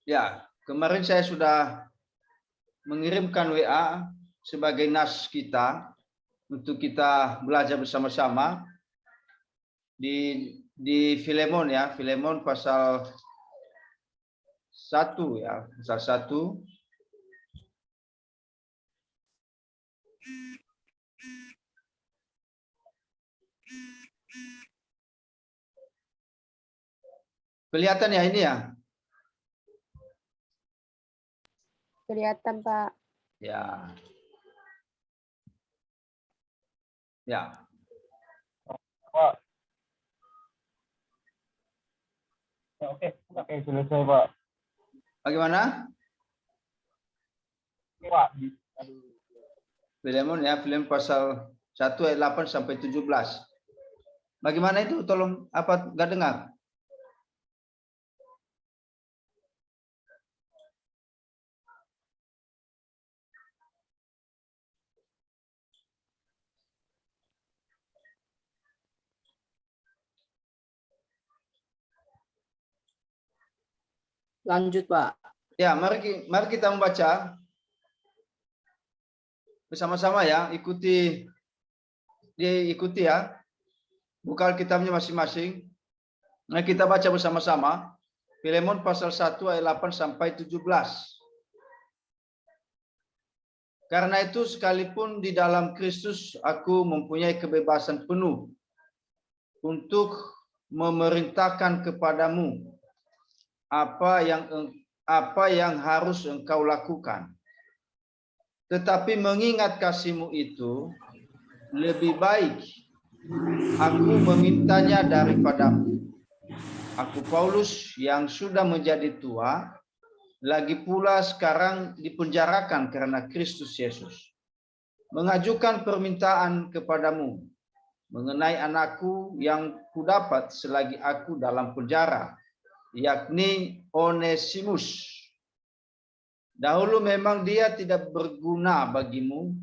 Ya, kemarin saya sudah mengirimkan WA sebagai nas kita untuk kita belajar bersama-sama di Filemon ya, Filemon pasal 1 ya, pasal 1. Kelihatan ya ini ya? Kelihatan, Pak. Ya. Ya. Pak. Ya, oke, selesai, Pak. Bagaimana? Pak. Filemon ya, Filemon pasal 1 ayat 8 sampai 17. Bagaimana itu? Tolong apa enggak dengar? Lanjut, Pak. Ya, mari kita membaca bersama-sama ya, diikuti ya. Buka Alkitabnya masing-masing. Nah, kita baca bersama-sama. Filemon pasal 1 ayat 8 sampai 17. Karena itu sekalipun di dalam Kristus aku mempunyai kebebasan penuh untuk memerintahkan kepadamu apa yang harus engkau lakukan. Tetapi mengingat kasihmu itu, lebih baik aku memintanya daripadamu. Aku Paulus yang sudah menjadi tua, lagi pula sekarang dipenjarakan karena Kristus Yesus, mengajukan permintaan kepadamu mengenai anakku yang kudapat selagi aku dalam penjara, yakni Onesimus. Dahulu memang dia tidak berguna bagimu,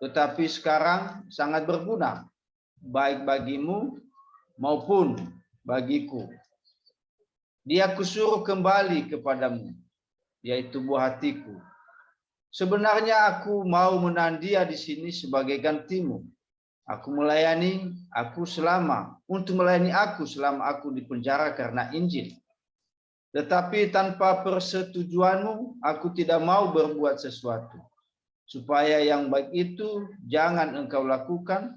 tetapi sekarang sangat berguna, baik bagimu maupun bagiku. Dia kusuruh kembali kepadamu, yaitu buah hatiku. Sebenarnya aku mau menahan dia di sini sebagai gantimu. Untuk melayani aku selama aku di penjara karena Injil. Tetapi tanpa persetujuanmu, aku tidak mau berbuat sesuatu. Supaya yang baik itu jangan engkau lakukan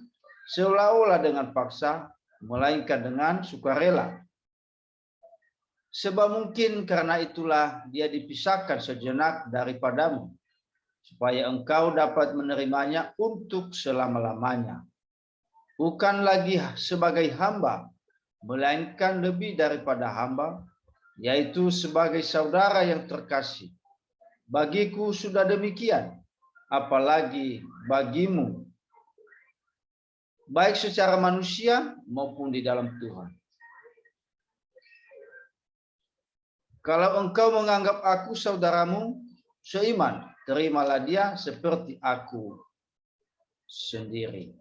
seolah-olah dengan paksa, melainkan dengan sukarela. Sebab mungkin karena itulah dia dipisahkan sejenak daripadamu, supaya engkau dapat menerimanya untuk selama-lamanya. Bukan lagi sebagai hamba, melainkan lebih daripada hamba, yaitu sebagai saudara yang terkasih. Bagiku sudah demikian, apalagi bagimu, baik secara manusia maupun di dalam Tuhan. Kalau engkau menganggap aku saudaramu seiman, terimalah dia seperti aku sendiri.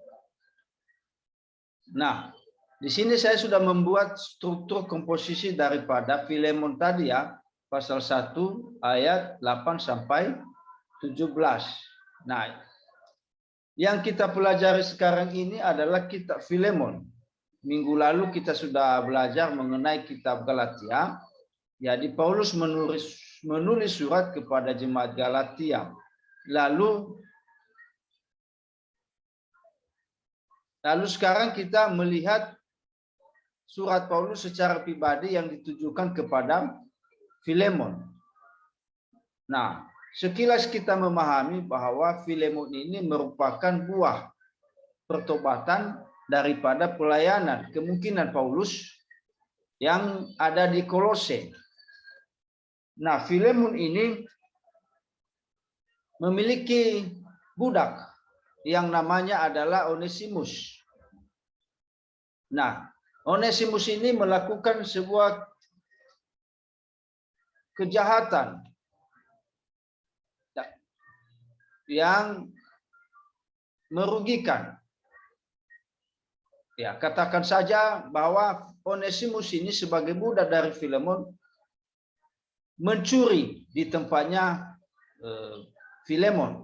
Nah, di sini saya sudah membuat struktur komposisi daripada Filemon tadi ya, pasal 1 ayat 8 sampai 17. Nah, yang kita pelajari sekarang ini adalah kitab Filemon. Minggu lalu kita sudah belajar mengenai kitab Galatia. Jadi Paulus menulis surat kepada jemaat Galatia. Lalu sekarang kita melihat surat Paulus secara pribadi yang ditujukan kepada Filemon. Nah, sekilas kita memahami bahwa Filemon ini merupakan buah pertobatan daripada pelayanan kemungkinan Paulus yang ada di Kolose. Nah, Filemon ini memiliki budak yang namanya adalah Onesimus. Nah, Onesimus ini melakukan sebuah kejahatan yang merugikan. Ya, katakan saja bahwa Onesimus ini sebagai budak dari Filemon mencuri di tempatnya Filemon.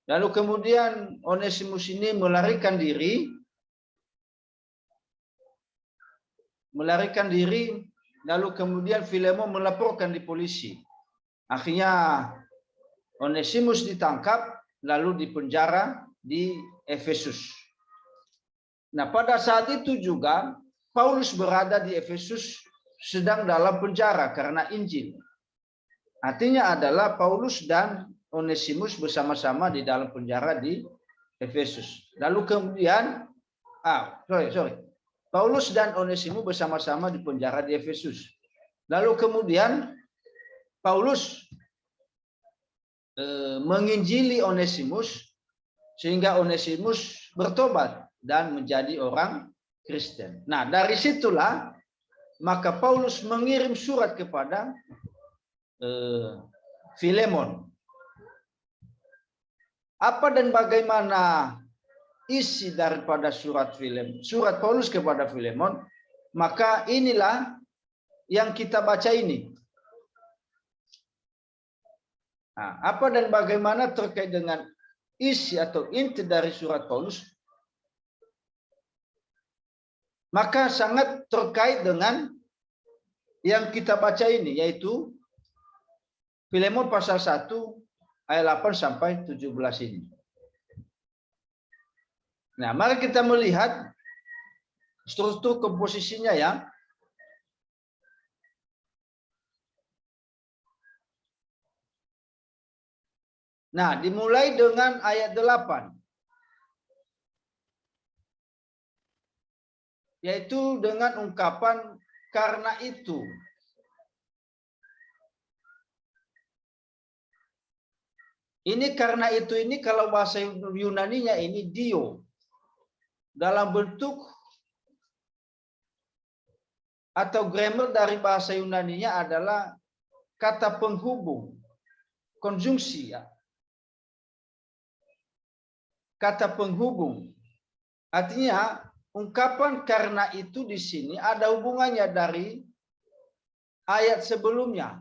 Lalu kemudian Onesimus ini melarikan diri, lalu kemudian Filemon melaporkan di polisi. Akhirnya Onesimus ditangkap, lalu dipenjara di Efesus. Nah, pada saat itu juga Paulus berada di Efesus sedang dalam penjara karena Injil. Artinya adalah Paulus dan Onesimus bersama-sama di dalam penjara di Efesus. Lalu kemudian, Paulus dan Onesimus bersama-sama di penjara di Efesus. Lalu kemudian Paulus menginjili Onesimus sehingga Onesimus bertobat dan menjadi orang Kristen. Nah, dari situlah maka Paulus mengirim surat kepada Filemon. Apa dan bagaimana isi daripada surat Paulus kepada Filemon? Maka inilah yang kita baca ini. Nah, apa dan bagaimana terkait dengan isi atau inti dari surat Paulus? Maka sangat terkait dengan yang kita baca ini, yaitu Filemon pasal 1 ayat 8 sampai 17 ini. Nah, mari kita melihat struktur komposisinya ya. Nah, dimulai dengan ayat 8. Yaitu dengan ungkapan karena itu. Ini karena itu ini kalau bahasa Yunaninya ini dio. Dalam bentuk atau grammar dari bahasa Yunaninya adalah kata penghubung. Konjungsi ya. Kata penghubung. Artinya ungkapan karena itu di sini ada hubungannya dari ayat sebelumnya.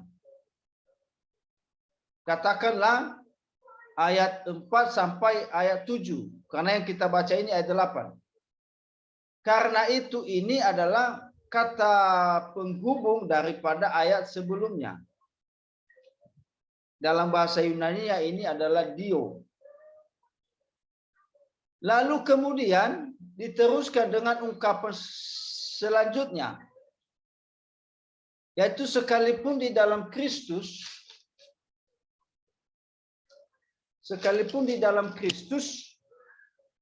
Katakanlah ayat 4 sampai ayat 7. Karena yang kita baca ini ayat 8. Karena itu ini adalah kata penghubung daripada ayat sebelumnya. Dalam bahasa Yunani ini adalah dio. Lalu kemudian diteruskan dengan ungkapan selanjutnya. Yaitu sekalipun di dalam Kristus,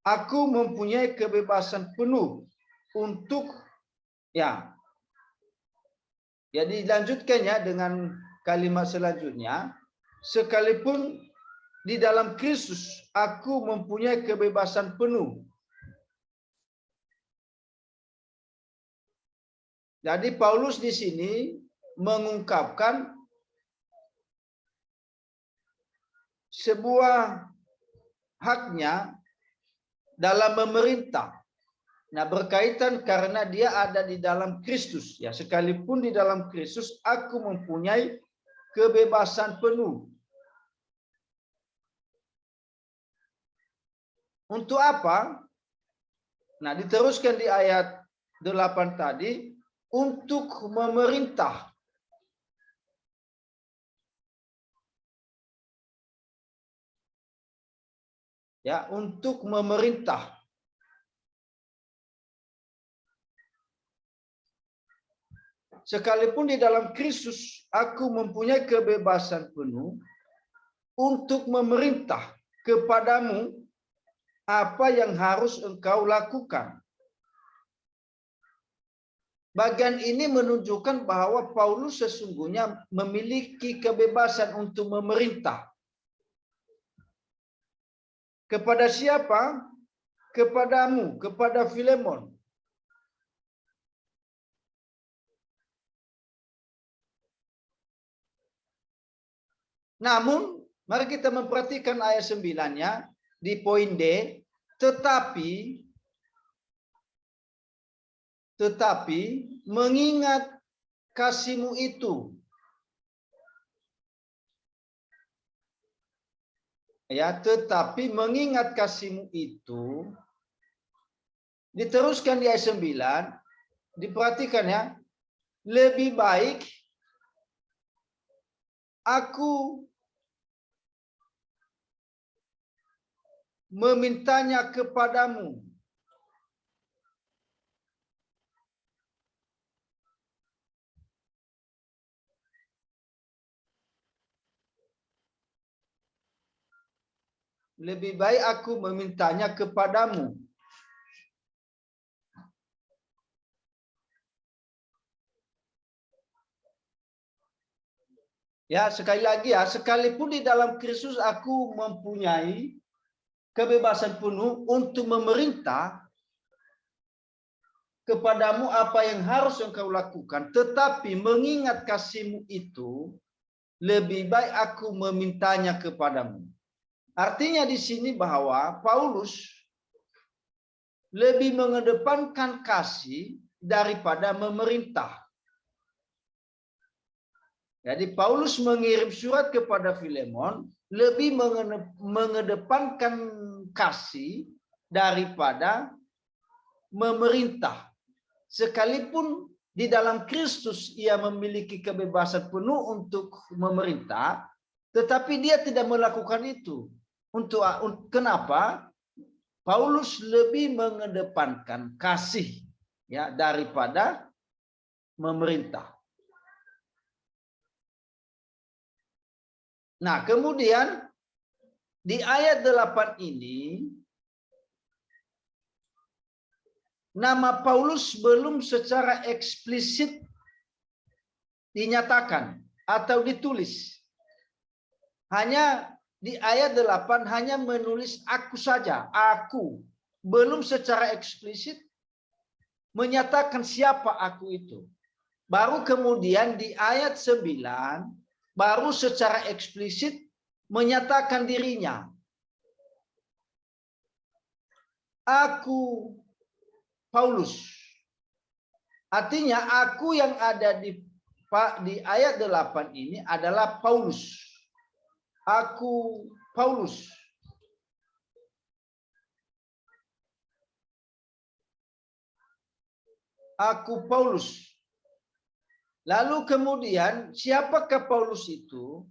aku mempunyai kebebasan penuh untuk ya. Jadi dilanjutkannya dengan kalimat selanjutnya, sekalipun di dalam Kristus aku mempunyai kebebasan penuh. Jadi Paulus di sini mengungkapkan sebuah haknya dalam memerintah. Nah, berkaitan karena dia ada di dalam Kristus. Ya, sekalipun di dalam Kristus aku mempunyai kebebasan penuh. Untuk apa? Nah, diteruskan di ayat 8 tadi, untuk memerintah. Ya, untuk memerintah. Sekalipun di dalam Kristus aku mempunyai kebebasan penuh untuk memerintah kepadamu apa yang harus engkau lakukan. Bagian ini menunjukkan bahwa Paulus sesungguhnya memiliki kebebasan untuk memerintah. Kepada siapa? Kepadamu, kepada Filemon. Namun, mari kita memperhatikan ayat 9-nya di poin D, tetapi mengingat kasihmu itu Ya, tetapi mengingat kasihmu itu diteruskan di ayat 9, diperhatikan ya, lebih baik aku memintanya kepadamu. Lebih baik aku memintanya kepadamu. Ya, sekali lagi ya, sekalipun di dalam Kristus aku mempunyai kebebasan penuh untuk memerintah kepadamu apa yang harus engkau lakukan, tetapi mengingat kasihmu itu, lebih baik aku memintanya kepadamu. Artinya di sini bahwa Paulus lebih mengedepankan kasih daripada memerintah. Jadi Paulus mengirim surat kepada Filemon lebih mengedepankan kasih daripada memerintah. Sekalipun di dalam Kristus ia memiliki kebebasan penuh untuk memerintah, tetapi dia tidak melakukan itu. Kenapa? Paulus lebih mengedepankan kasih ya daripada memerintah. Nah, kemudian di ayat 8 ini nama Paulus belum secara eksplisit dinyatakan atau ditulis. Hanya di ayat 8 hanya menulis aku saja, aku. Belum secara eksplisit menyatakan siapa aku itu. Baru kemudian di ayat 9 baru secara eksplisit menyatakan dirinya. Aku Paulus. Artinya aku yang ada di ayat 8 ini adalah Paulus. Aku Paulus. Aku Paulus. Lalu kemudian siapakah Paulus itu?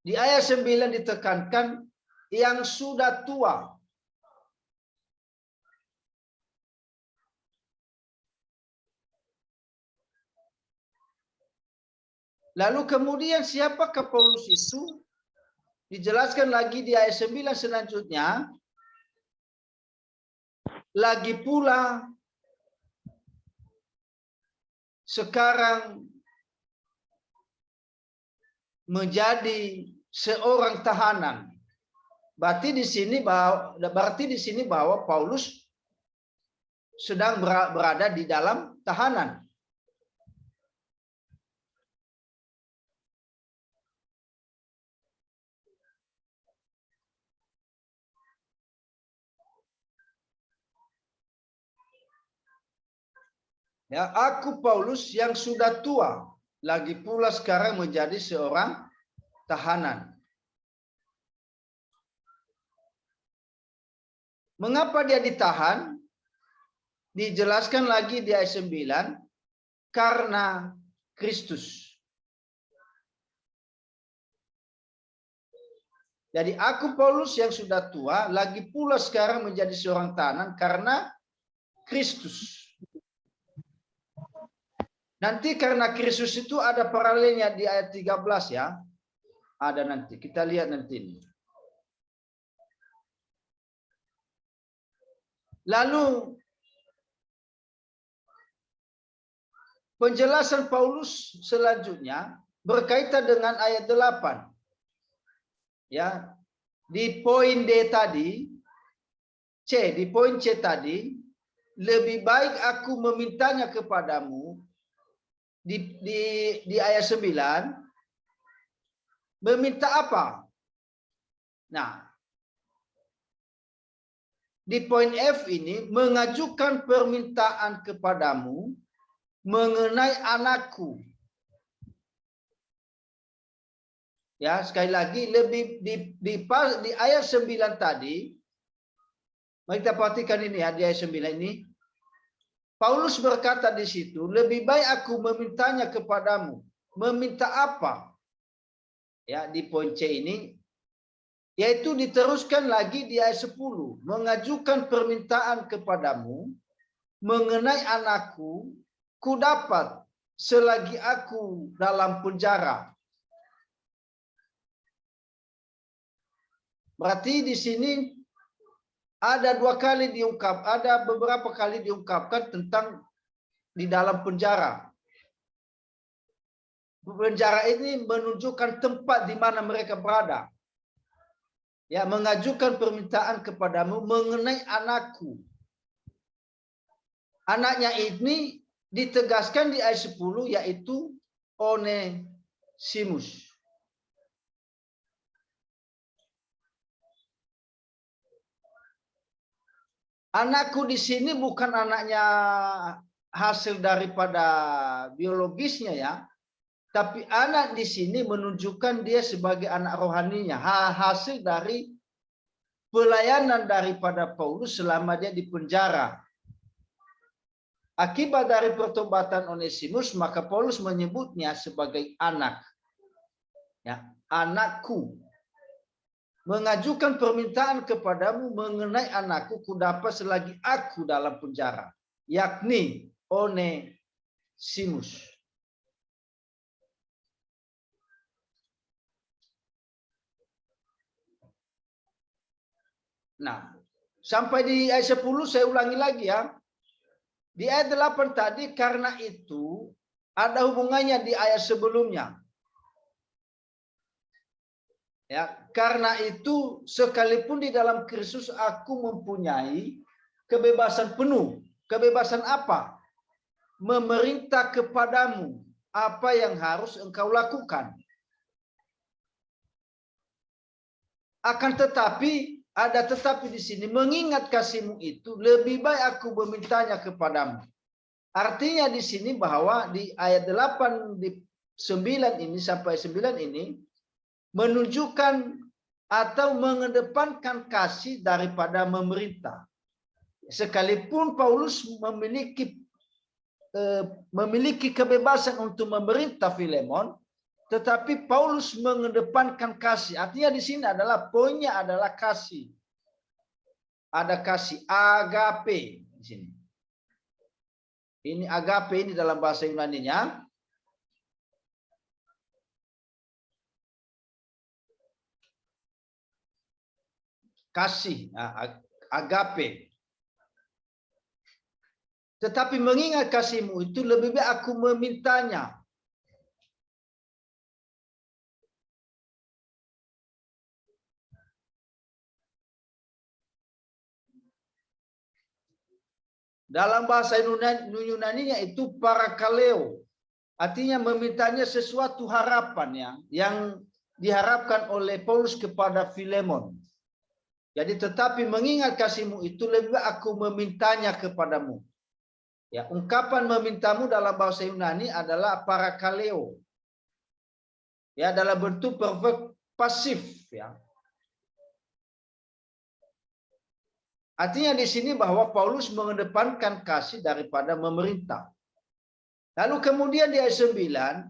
Di ayat 9 ditekankan yang sudah tua. Lalu kemudian siapakah Paulus itu? Dijelaskan lagi di ayat 9 selanjutnya. Lagi pula sekarang menjadi seorang tahanan. Berarti di sini bahwa Paulus sedang berada di dalam tahanan. Ya, aku Paulus yang sudah tua, lagi pula sekarang menjadi seorang tahanan. Mengapa dia ditahan? Dijelaskan lagi di ayat 9, karena Kristus. Jadi aku Paulus yang sudah tua, lagi pula sekarang menjadi seorang tahanan karena Kristus. Nanti karena Kristus itu ada paralelnya di ayat 13 ya. Ada nanti, kita lihat nanti ini. Lalu penjelasan Paulus selanjutnya berkaitan dengan ayat 8. Ya, di poin D tadi, di poin C tadi, lebih baik aku memintanya kepadamu. Di ayat 9 meminta apa? Nah, di poin F ini mengajukan permintaan kepadamu mengenai anakku. Ya, sekali lagi lebih di ayat 9 tadi, mari kita perhatikan ini ya, di ayat 9 ini. Paulus berkata di situ, lebih baik aku memintanya kepadamu. Meminta apa? Ya, di poin C ini, yaitu diteruskan lagi di ayat 10. Mengajukan permintaan kepadamu mengenai anakku, ku dapat selagi aku dalam penjara. Berarti di sini ada beberapa kali diungkapkan tentang di dalam penjara. Penjara ini menunjukkan tempat di mana mereka berada. Ya, mengajukan permintaan kepadamu mengenai anakku. Anaknya ini ditegaskan di ayat 10 yaitu Onesimus. Anakku di sini bukan anaknya hasil daripada biologisnya ya, tapi anak di sini menunjukkan dia sebagai anak rohaninya, hasil dari pelayanan daripada Paulus selama dia di penjara. Akibat dari pertobatan Onesimus, maka Paulus menyebutnya sebagai anak. Ya, anakku. Mengajukan permintaan kepadamu mengenai anakku, ku dapat selagi aku dalam penjara, yakni Onesimus. Nah, sampai di ayat 10 saya ulangi lagi ya. Di ayat 8 tadi, karena itu ada hubungannya di ayat sebelumnya. Ya, karena itu sekalipun di dalam Kristus aku mempunyai kebebasan penuh. Kebebasan apa? Memerintah kepadamu apa yang harus engkau lakukan. Akan tetapi ada tetapi di sini, mengingat kasihmu itu lebih baik aku memintanya kepadamu. Artinya di sini bahwa di ayat 8 di 9 ini sampai 9 ini menunjukkan atau mengedepankan kasih daripada memerintah. Sekalipun Paulus memiliki kebebasan untuk memerintah Filemon, tetapi Paulus mengedepankan kasih. Artinya di sini adalah poinnya adalah kasih. Ada kasih agape di sini. Ini agape ini dalam bahasa Yunaninya. Kasih, agape. Tetapi mengingat kasihmu itu lebih baik aku memintanya. Dalam bahasa Yunaninya itu parakaleo. Artinya memintanya sesuatu harapan yang diharapkan oleh Paulus kepada Filemon. Jadi tetapi mengingat kasihmu itu lebih baik aku memintanya kepadamu. Ya, ungkapan memintamu dalam bahasa Yunani adalah parakaleo. Ya, dalam bentuk perfect pasif ya. Artinya di sini bahwa Paulus mengedepankan kasih daripada memerintah. Lalu kemudian di ayat 9,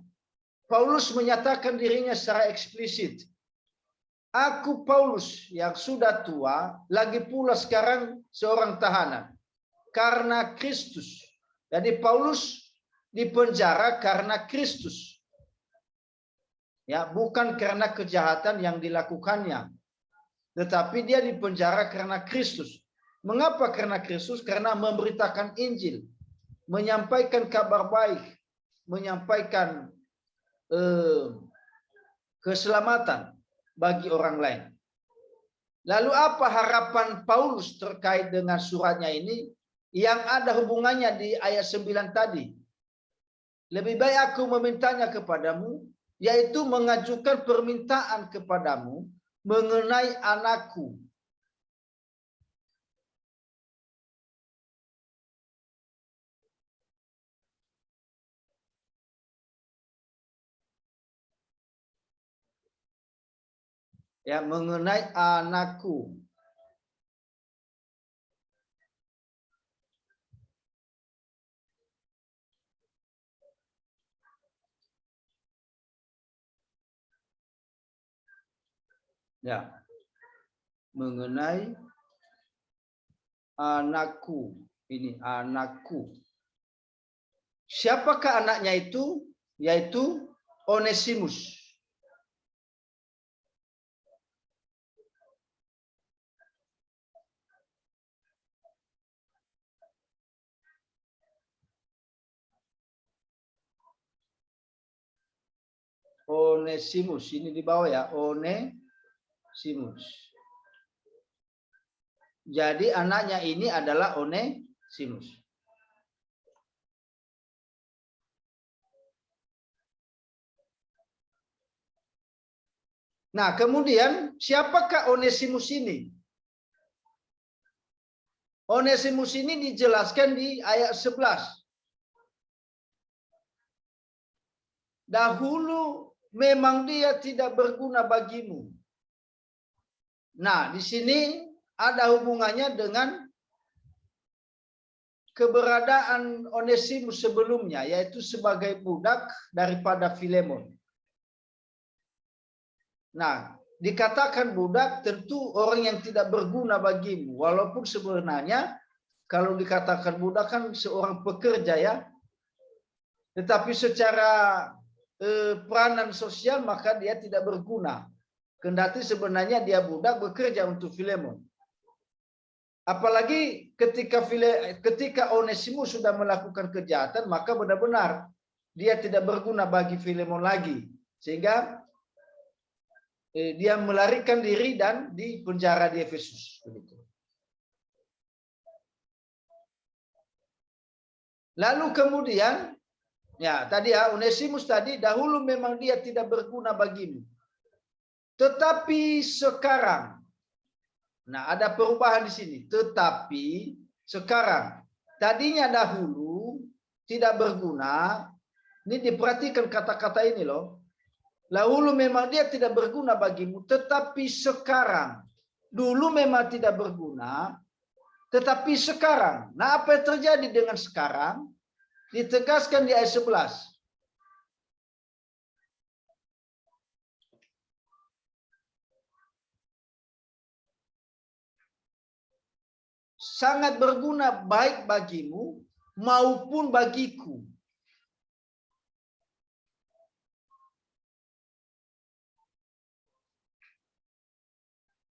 Paulus menyatakan dirinya secara eksplisit. Aku Paulus yang sudah tua, lagi pula sekarang seorang tahanan. Karena Kristus. Jadi Paulus dipenjara karena Kristus. Ya, bukan karena kejahatan yang dilakukannya. Tetapi dia dipenjara karena Kristus. Mengapa karena Kristus? Karena memberitakan Injil. Menyampaikan kabar baik. Menyampaikan keselamatan bagi orang lain. Lalu apa harapan Paulus terkait dengan suratnya ini yang ada hubungannya di ayat 9 tadi? Lebih baik aku memintanya kepadamu, yaitu mengajukan permintaan kepadamu mengenai anakku. Ya, mengenai anakku. Ya, mengenai anakku. Ini anakku. Siapakah anaknya itu? Yaitu Onesimus. Onesimus. Ini di bawah ya. Onesimus. Jadi anaknya ini adalah Onesimus. Nah, kemudian siapakah Onesimus ini? Onesimus ini dijelaskan di ayat 11. Dahulu memang dia tidak berguna bagimu. Nah, di sini ada hubungannya dengan keberadaan Onesimus sebelumnya, yaitu sebagai budak daripada Filemon. Nah, dikatakan budak tentu orang yang tidak berguna bagimu, walaupun sebenarnya kalau dikatakan budak kan seorang pekerja ya, tetapi secara peranan sosial maka dia tidak berguna. Kendati sebenarnya dia budak bekerja untuk Filemon. Apalagi ketika Onesimus sudah melakukan kejahatan, maka benar-benar dia tidak berguna bagi Filemon lagi, sehingga dia melarikan diri dan di penjara di Efesus. Lalu kemudian, ya tadi ya Onesimus tadi dahulu memang dia tidak berguna bagimu, tetapi sekarang, nah ada perubahan di sini. Tetapi sekarang, tadinya dahulu tidak berguna. Ini diperhatikan kata-kata ini loh. Dahulu memang dia tidak berguna bagimu, tetapi sekarang. Dulu memang tidak berguna, tetapi sekarang. Nah, apa yang terjadi dengan sekarang? Ditegaskan di ayat 11. Sangat berguna baik bagimu maupun bagiku.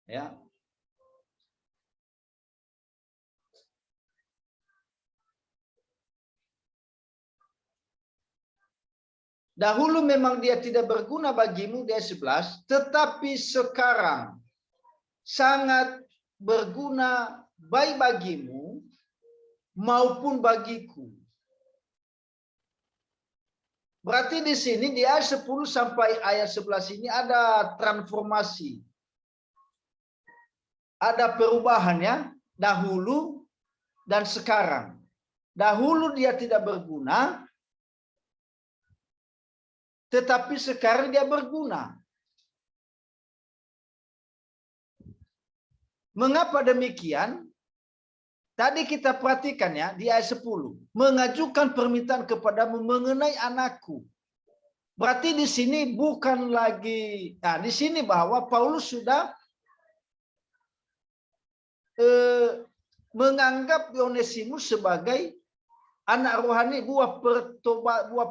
Ya. Dahulu memang dia tidak berguna bagimu, dia 11, tetapi sekarang sangat berguna baik bagimu maupun bagiku. Berarti di sini di ayat 10 sampai ayat 11 ini ada transformasi. Ada perubahan ya, dahulu dan sekarang. Dahulu dia tidak berguna, tetapi sekarang dia berguna. Mengapa demikian? Tadi kita perhatikan ya di ayat 10. Mengajukan permintaan kepadamu mengenai anakku. Berarti di sini bukan lagi, nah di sini bahwa Paulus sudah menganggap Onesimus sebagai anak rohani, buah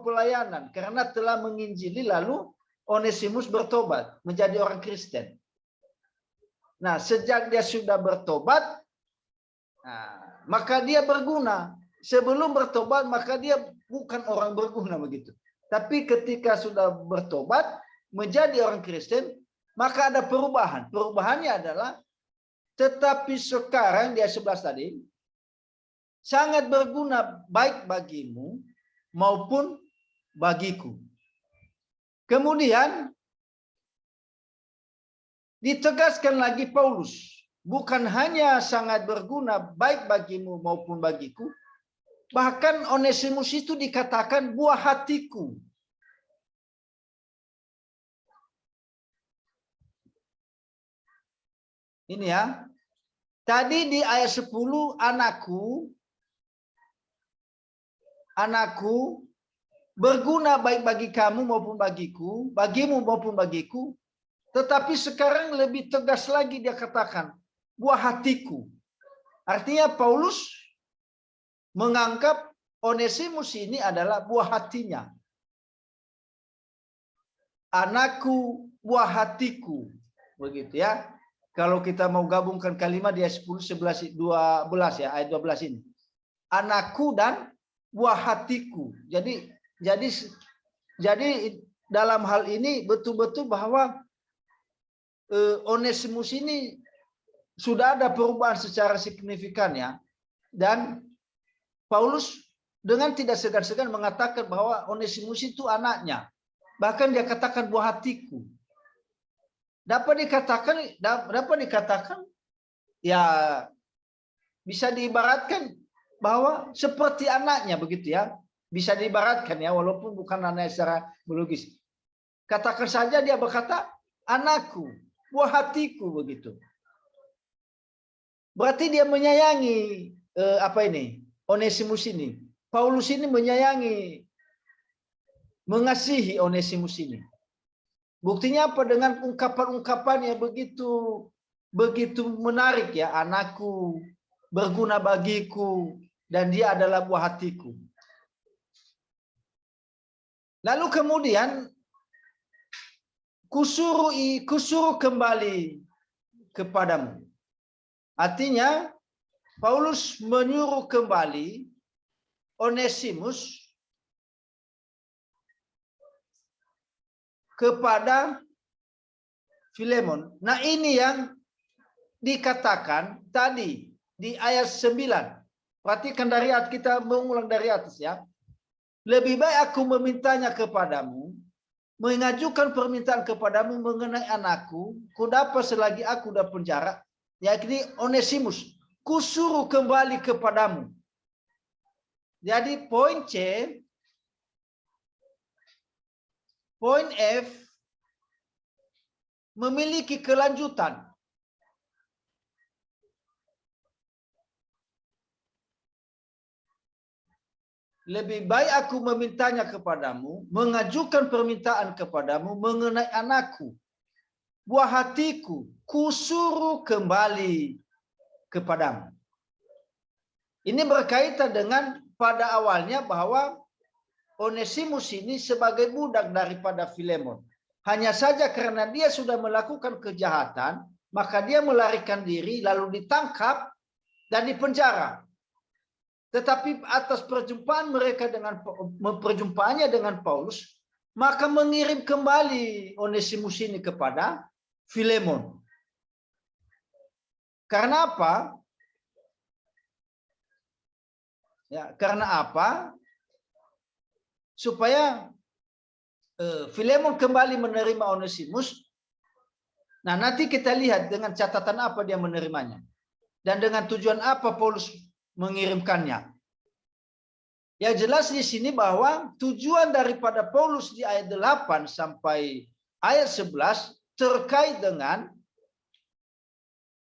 pelayanan, karena telah menginjili lalu Onesimus bertobat menjadi orang Kristen. Nah, sejak dia sudah bertobat, maka dia berguna. Sebelum bertobat, maka dia bukan orang berguna begitu. Tapi ketika sudah bertobat menjadi orang Kristen, maka ada perubahan. Perubahannya adalah tetapi sekarang dia 11 tadi sangat berguna baik bagimu maupun bagiku. Kemudian ditegaskan lagi Paulus, bukan hanya sangat berguna baik bagimu maupun bagiku, bahkan Onesimus itu dikatakan buah hatiku. Ini ya. Tadi di ayat 10, anakku berguna baik bagi kamu maupun bagiku, bagimu maupun bagiku. Tetapi sekarang lebih tegas lagi dia katakan, buah hatiku. Artinya Paulus menganggap Onesimus ini adalah buah hatinya. Anakku, buah hatiku. Begitu ya. Kalau kita mau gabungkan kalimat di ayat 10, 11, 12 ya, ayat 12 ini. Anakku dan buah hatiku. Jadi dalam hal ini betul-betul bahwa Onesimus ini sudah ada perubahan secara signifikan ya. Dan Paulus dengan tidak segan-segan mengatakan bahwa Onesimus itu anaknya. Bahkan dia katakan buah hatiku. Dapat dikatakan ya bisa diibaratkan bahwa seperti anaknya begitu ya. Bisa diibaratkan ya, walaupun bukan anak secara biologis. Katakan saja dia berkata anakku, buah hatiku begitu. Berarti dia menyayangi Onesimus ini. Paulus ini menyayangi, mengasihi Onesimus ini. Buktinya apa? Dengan ungkapan-ungkapan yang begitu menarik ya. Anakku, berguna bagiku, dan dia adalah buah hatiku. Lalu kemudian kusuruh kembali kepadamu. Artinya Paulus menyuruh kembali Onesimus kepada Filemon. Nah, ini yang dikatakan tadi di ayat 9. Perhatikan dari atas, kita mengulang dari atas ya. Lebih baik aku memintanya kepadamu, mengajukan permintaan kepadamu mengenai anakku, kudapat selagi aku dalam penjara, yakni Onesimus, kusuruh kembali kepadamu. Jadi poin C, poin F memiliki kelanjutan. Lebih baik aku memintanya kepadamu, mengajukan permintaan kepadamu mengenai anakku, buah hatiku, kusuruh kembali kepadamu. Ini berkaitan dengan pada awalnya bahwa Onesimus ini sebagai budak daripada Filemon. Hanya saja karena dia sudah melakukan kejahatan, maka dia melarikan diri lalu ditangkap dan dipenjara. Tetapi atas perjumpaannya dengan Paulus, maka mengirim kembali Onesimus ini kepada Filemon. Karena apa? Ya, karena apa? Supaya Filemon kembali menerima Onesimus. Nah, nanti kita lihat dengan catatan apa dia menerimanya. Dan dengan tujuan apa Paulus mengirimkannya. Yang jelas di sini bahwa tujuan daripada Paulus di ayat 8 sampai ayat 11 terkait dengan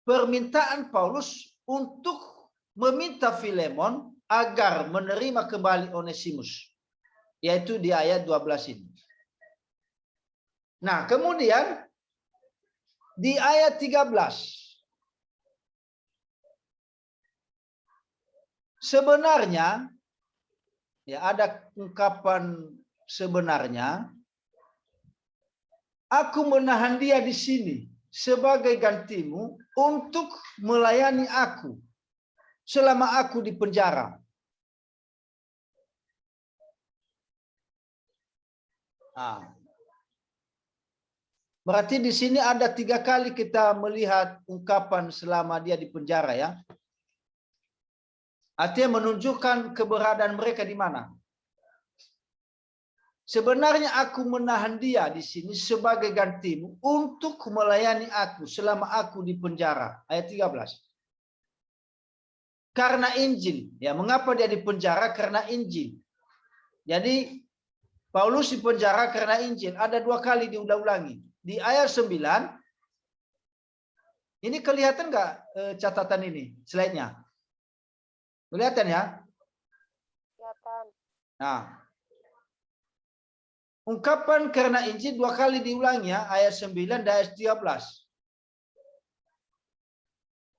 permintaan Paulus untuk meminta Filemon agar menerima kembali Onesimus. Yaitu di ayat 12 ini. Nah, kemudian di ayat 13. Sebenarnya, ya ada ungkapan sebenarnya, aku menahan dia di sini sebagai gantimu untuk melayani aku selama aku di penjara. Nah, berarti di sini ada 3 kali kita melihat ungkapan selama dia di penjara ya. Artinya menunjukkan keberadaan mereka di mana. Sebenarnya aku menahan dia di sini sebagai gantimu untuk melayani aku selama aku di penjara. Ayat 13. Karena Injil. Ya, mengapa dia di penjara? Karena Injil. Jadi Paulus di penjara karena Injil. Ada 2 kali diulang-ulangi. Di ayat 9, Ini kelihatan nggak catatan ini, slide-nya? Kelihatan ya? Kelihatan. Nah, ungkapan karena Injil 2 kali diulang ya, ayat 9 dan ayat 13.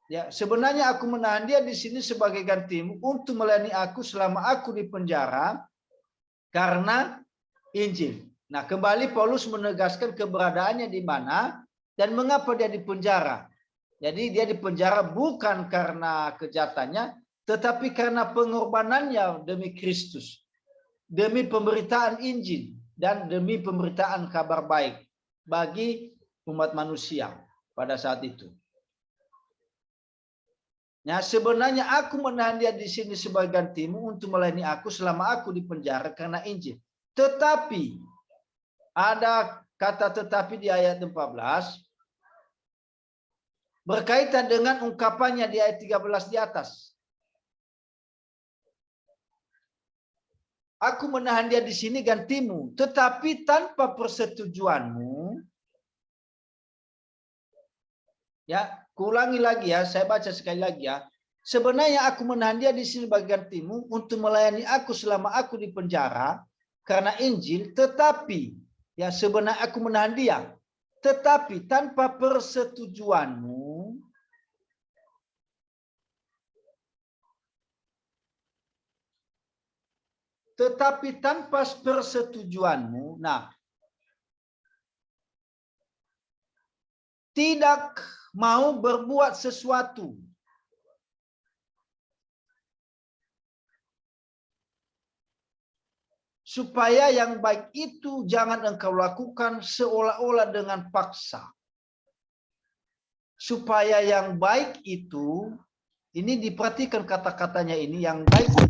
Ya, sebenarnya aku menahan dia di sini sebagai gantimu untuk melayani aku selama aku di penjara karena Injil. Nah, kembali Paulus menegaskan keberadaannya di mana dan mengapa dia di penjara. Jadi dia di penjara bukan karena kejahatannya, tetapi karena pengorbanannya demi Kristus, demi pemberitaan Injil dan demi pemberitaan kabar baik bagi umat manusia pada saat itu. Nah, sebenarnya aku menahan dia di sini sebagai gantimu untuk melayani aku selama aku di penjara karena Injil. Tetapi ada kata tetapi di ayat 14 berkaitan dengan ungkapannya di ayat 13 di atas. Aku menahan dia di sini gantimu, tetapi tanpa persetujuanmu. Ya, kuulangi lagi ya, saya baca sekali lagi ya. Sebenarnya aku menahan dia di sini sebagai gantimu untuk melayani aku selama aku di penjara karena Injil, tetapi ya sebenarnya aku menahan dia, tetapi tanpa persetujuanmu. Tetapi tanpa persetujuanmu. Nah, tidak mau berbuat sesuatu supaya yang baik itu jangan engkau lakukan seolah-olah dengan paksa. Supaya yang baik itu, ini diperhatikan kata-katanya ini, yang baik itu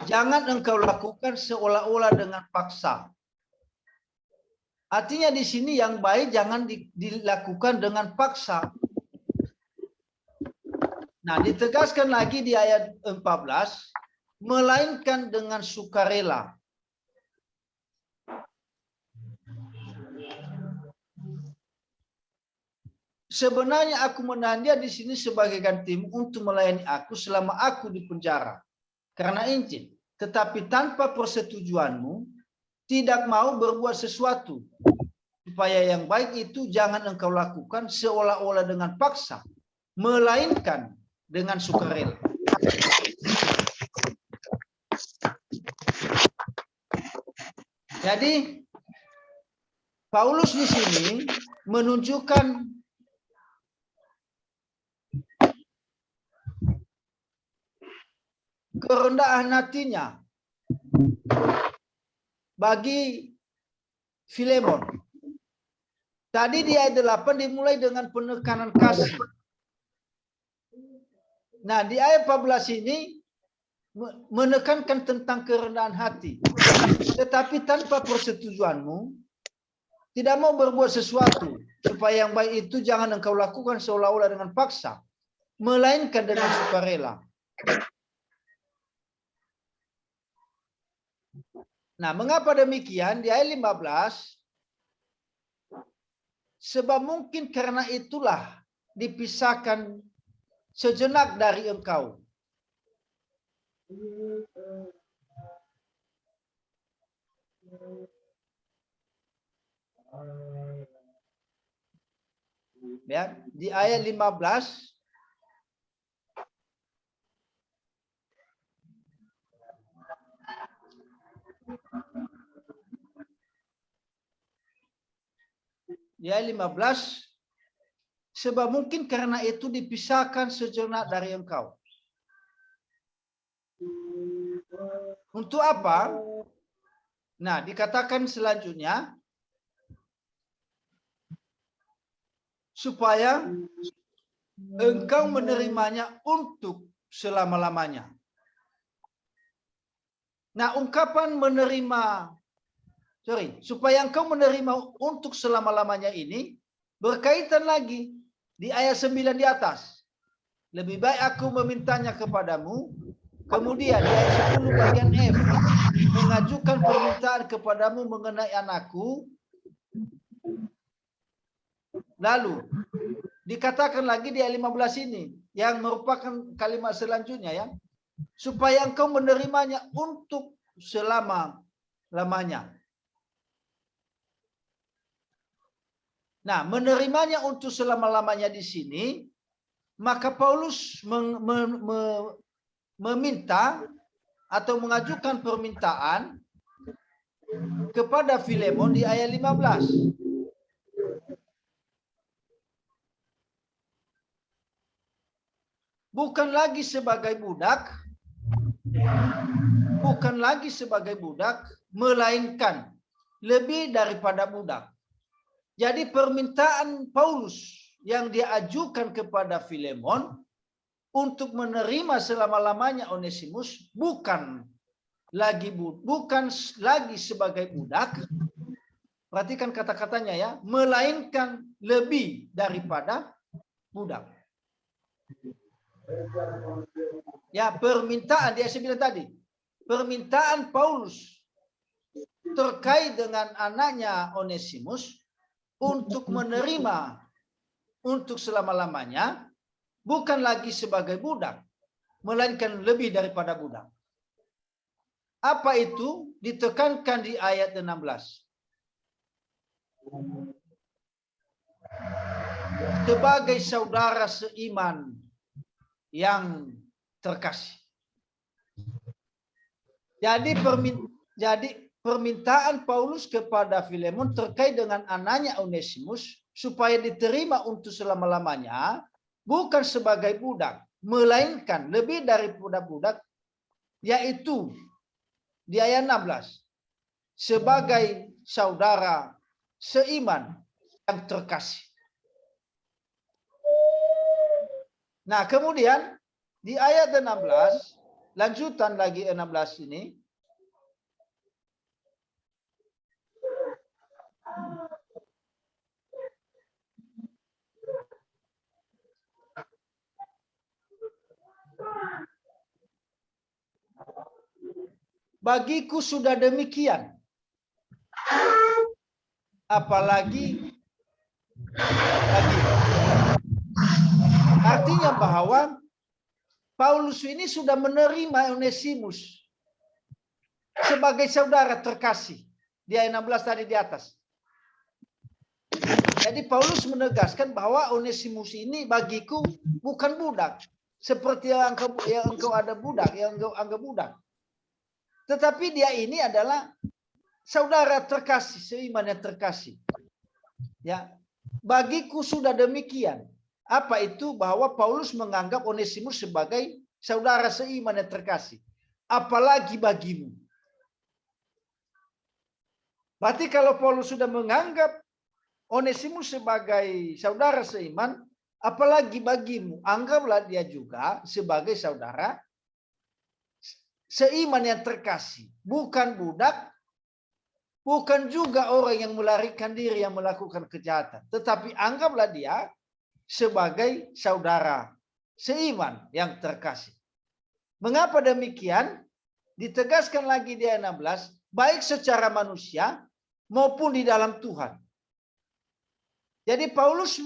jangan engkau lakukan seolah-olah dengan paksa. Artinya di sini yang baik jangan dilakukan dengan paksa. Nah, ditegaskan lagi di ayat 14, melainkan dengan sukarela. Sebenarnya aku menahan dia di sini sebagai gantimu untuk melayani aku selama aku di penjara karena Injil. Tetapi tanpa persetujuanmu, tidak mau berbuat sesuatu supaya yang baik itu jangan engkau lakukan seolah-olah dengan paksa, melainkan dengan sukarela. Jadi Paulus di sini menunjukkan kerendahan hatinya bagi Filemon. Tadi di ayat 8 dimulai dengan penekanan kasih. Nah, di ayat 14 ini menekankan tentang kerendahan hati. Tetapi tanpa persetujuanmu, tidak mau berbuat sesuatu supaya yang baik itu jangan engkau lakukan seolah-olah dengan paksa, melainkan dengan sukarela. Nah, mengapa demikian? Di ayat 15, sebab mungkin karena itulah dipisahkan sejenak dari engkau. Ya, di ayat 15 sebab mungkin karena itu dipisahkan sejenak dari engkau. Untuk apa? Nah, dikatakan selanjutnya supaya engkau menerimanya untuk selama-lamanya. Nah, ungkapan supaya engkau menerima untuk selama-lamanya ini berkaitan lagi di ayat 9 di atas. Lebih baik aku memintanya kepadamu Kemudian di ayat 10 bagian F, mengajukan permintaan kepadamu mengenai anakku. Lalu dikatakan lagi di ayat 15 ini, yang merupakan kalimat selanjutnya ya, supaya engkau menerimanya untuk selama-lamanya. Nah, menerimanya untuk selama-lamanya di sini, maka Paulus meminta atau mengajukan permintaan kepada Filemon di ayat 15. Bukan lagi sebagai budak, melainkan lebih daripada budak. Jadi permintaan Paulus yang dia ajukan kepada Filemon untuk menerima selama-lamanya Onesimus bukan lagi sebagai budak. Perhatikan kata-katanya ya, melainkan lebih daripada budak. Ya, permintaan dia bilang tadi, permintaan Paulus terkait dengan anaknya Onesimus untuk menerima untuk selama-lamanya bukan lagi sebagai budak, melainkan lebih daripada budak. Apa itu? Ditekankan di ayat 16. Sebagai saudara seiman yang terkasih. Jadi permintaan Paulus kepada Filemon terkait dengan anaknya Onesimus supaya diterima untuk selama-lamanya bukan sebagai budak, melainkan lebih daripada budak, yaitu di ayat 16 sebagai saudara seiman yang terkasih. Nah, kemudian di ayat 16, lanjutan lagi 16 ini, bagiku sudah demikian, apalagi bagi. Artinya bahwa Paulus ini sudah menerima Onesimus sebagai saudara terkasih. Di ayat 16 tadi di atas. Jadi Paulus menegaskan bahwa Onesimus ini bagiku bukan budak. Seperti yang engkau ada budak, yang engkau anggap budak. Tetapi dia ini adalah saudara terkasih, seiman yang terkasih. Ya, bagiku sudah demikian. Apa itu? Bahwa Paulus menganggap Onesimus sebagai saudara seiman yang terkasih. Apalagi bagimu. Berarti kalau Paulus sudah menganggap Onesimus sebagai saudara seiman, apalagi bagimu, anggaplah dia juga sebagai saudara seiman yang terkasih, bukan budak, bukan juga orang yang melarikan diri yang melakukan kejahatan, tetapi anggaplah dia sebagai saudara seiman yang terkasih. Mengapa demikian? Ditegaskan lagi di ayat 16, baik secara manusia maupun di dalam Tuhan. Jadi Paulus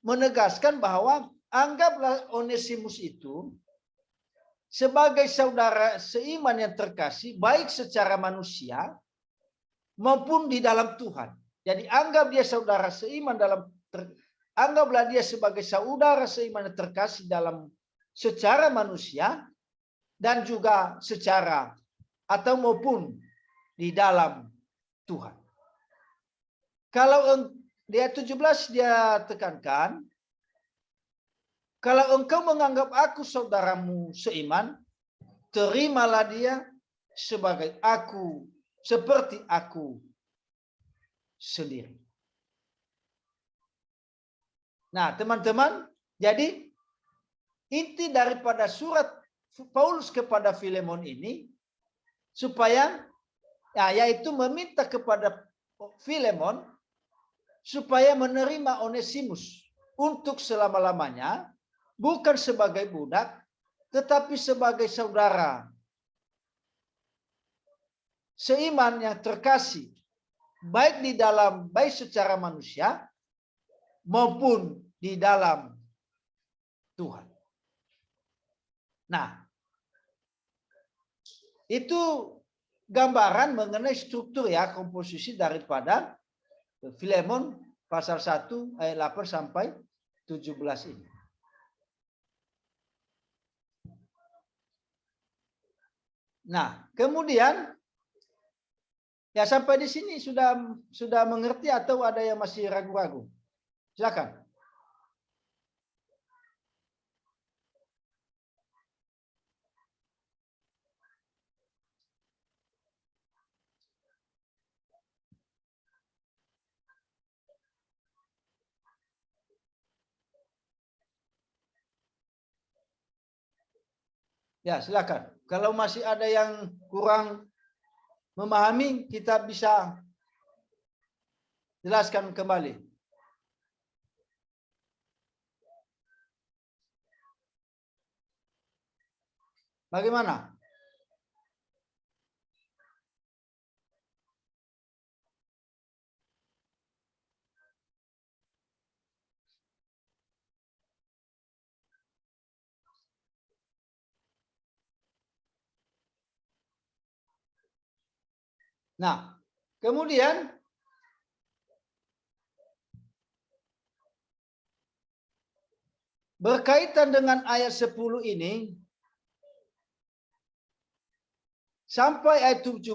menegaskan bahwa anggaplah Onesimus itu sebagai saudara seiman yang terkasih, baik secara manusia maupun di dalam Tuhan. Jadi anggap dia saudara seiman anggaplah dia sebagai saudara seiman yang terkasih dalam secara manusia dan juga secara atau maupun di dalam Tuhan. Kalau di ayat 17 dia tekankan, kalau engkau menganggap aku saudaramu seiman, terimalah dia sebagai aku, seperti aku sendiri. Nah, teman-teman, jadi inti daripada surat Paulus kepada Filemon ini, supaya yaitu meminta kepada Filemon supaya menerima Onesimus untuk selama-lamanya, bukan sebagai budak, tetapi sebagai saudara seiman yang terkasih, baik secara manusia maupun di dalam Tuhan. Nah, itu gambaran mengenai struktur ya, komposisi daripada Filemon pasal 1 ayat 8 sampai 17 ini. Nah, kemudian ya sampai di sini sudah mengerti atau ada yang masih ragu-ragu? Silakan. Ya, silakan. Kalau masih ada yang kurang memahami, kita bisa jelaskan kembali. Bagaimana? Nah, kemudian berkaitan dengan ayat 10 ini sampai ayat 17,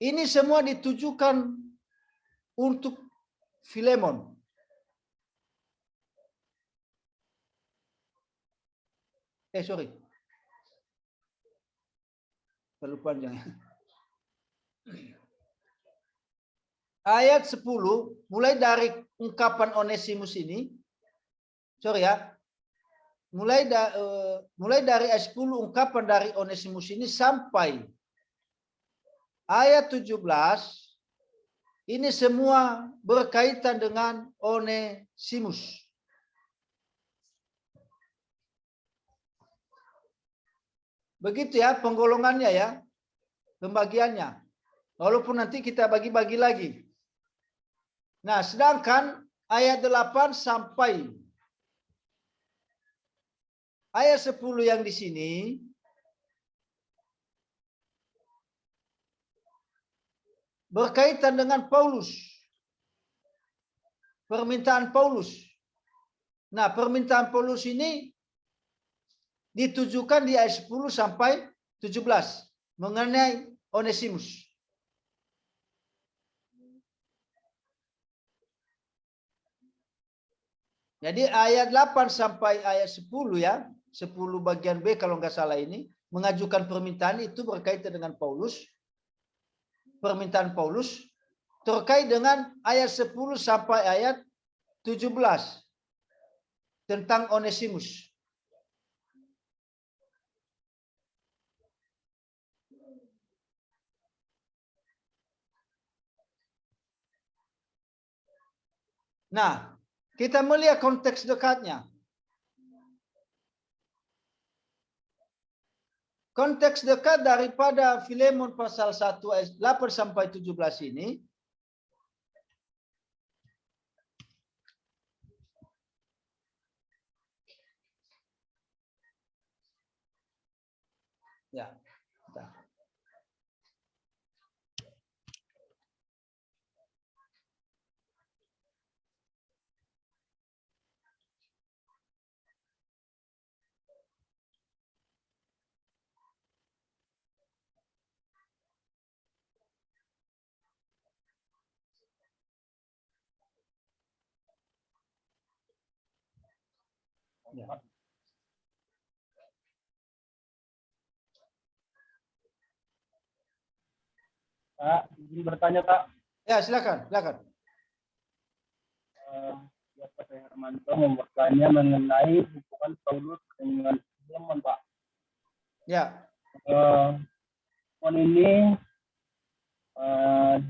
ini semua ditujukan untuk Filemon. Sorry. Terlalu panjang. Ayat 10, mulai dari ungkapan Onesimus ini, sorry ya, mulai dari ayat 10 ungkapan dari Onesimus ini sampai ayat 17, ini semua berkaitan dengan Onesimus. Begitu ya penggolongannya ya, pembagiannya. Walaupun nanti kita bagi-bagi lagi. Nah, sedangkan ayat 8 sampai ayat 10 yang di sini berkaitan dengan Paulus. Permintaan Paulus. Nah, permintaan Paulus ini ditujukan di ayat 10 sampai 17 mengenai Onesimus. Jadi ayat 8 sampai ayat 10 ya, 10 bagian B kalau nggak salah ini, mengajukan permintaan itu berkaitan dengan Paulus. Permintaan Paulus terkait dengan ayat 10 sampai ayat 17 tentang Onesimus. Nah, kita melihat konteks dekatnya. Konteks dekat daripada Filemon pasal 1 ayat 8 sampai 17 ini ya. Ya. Kak, izin bertanya, Kak. Ya, silakan. Siapa saya Hermanto mau bertanya mengenai hubungan Paulus dengan Filemon, Pak. Ya. Filemon ini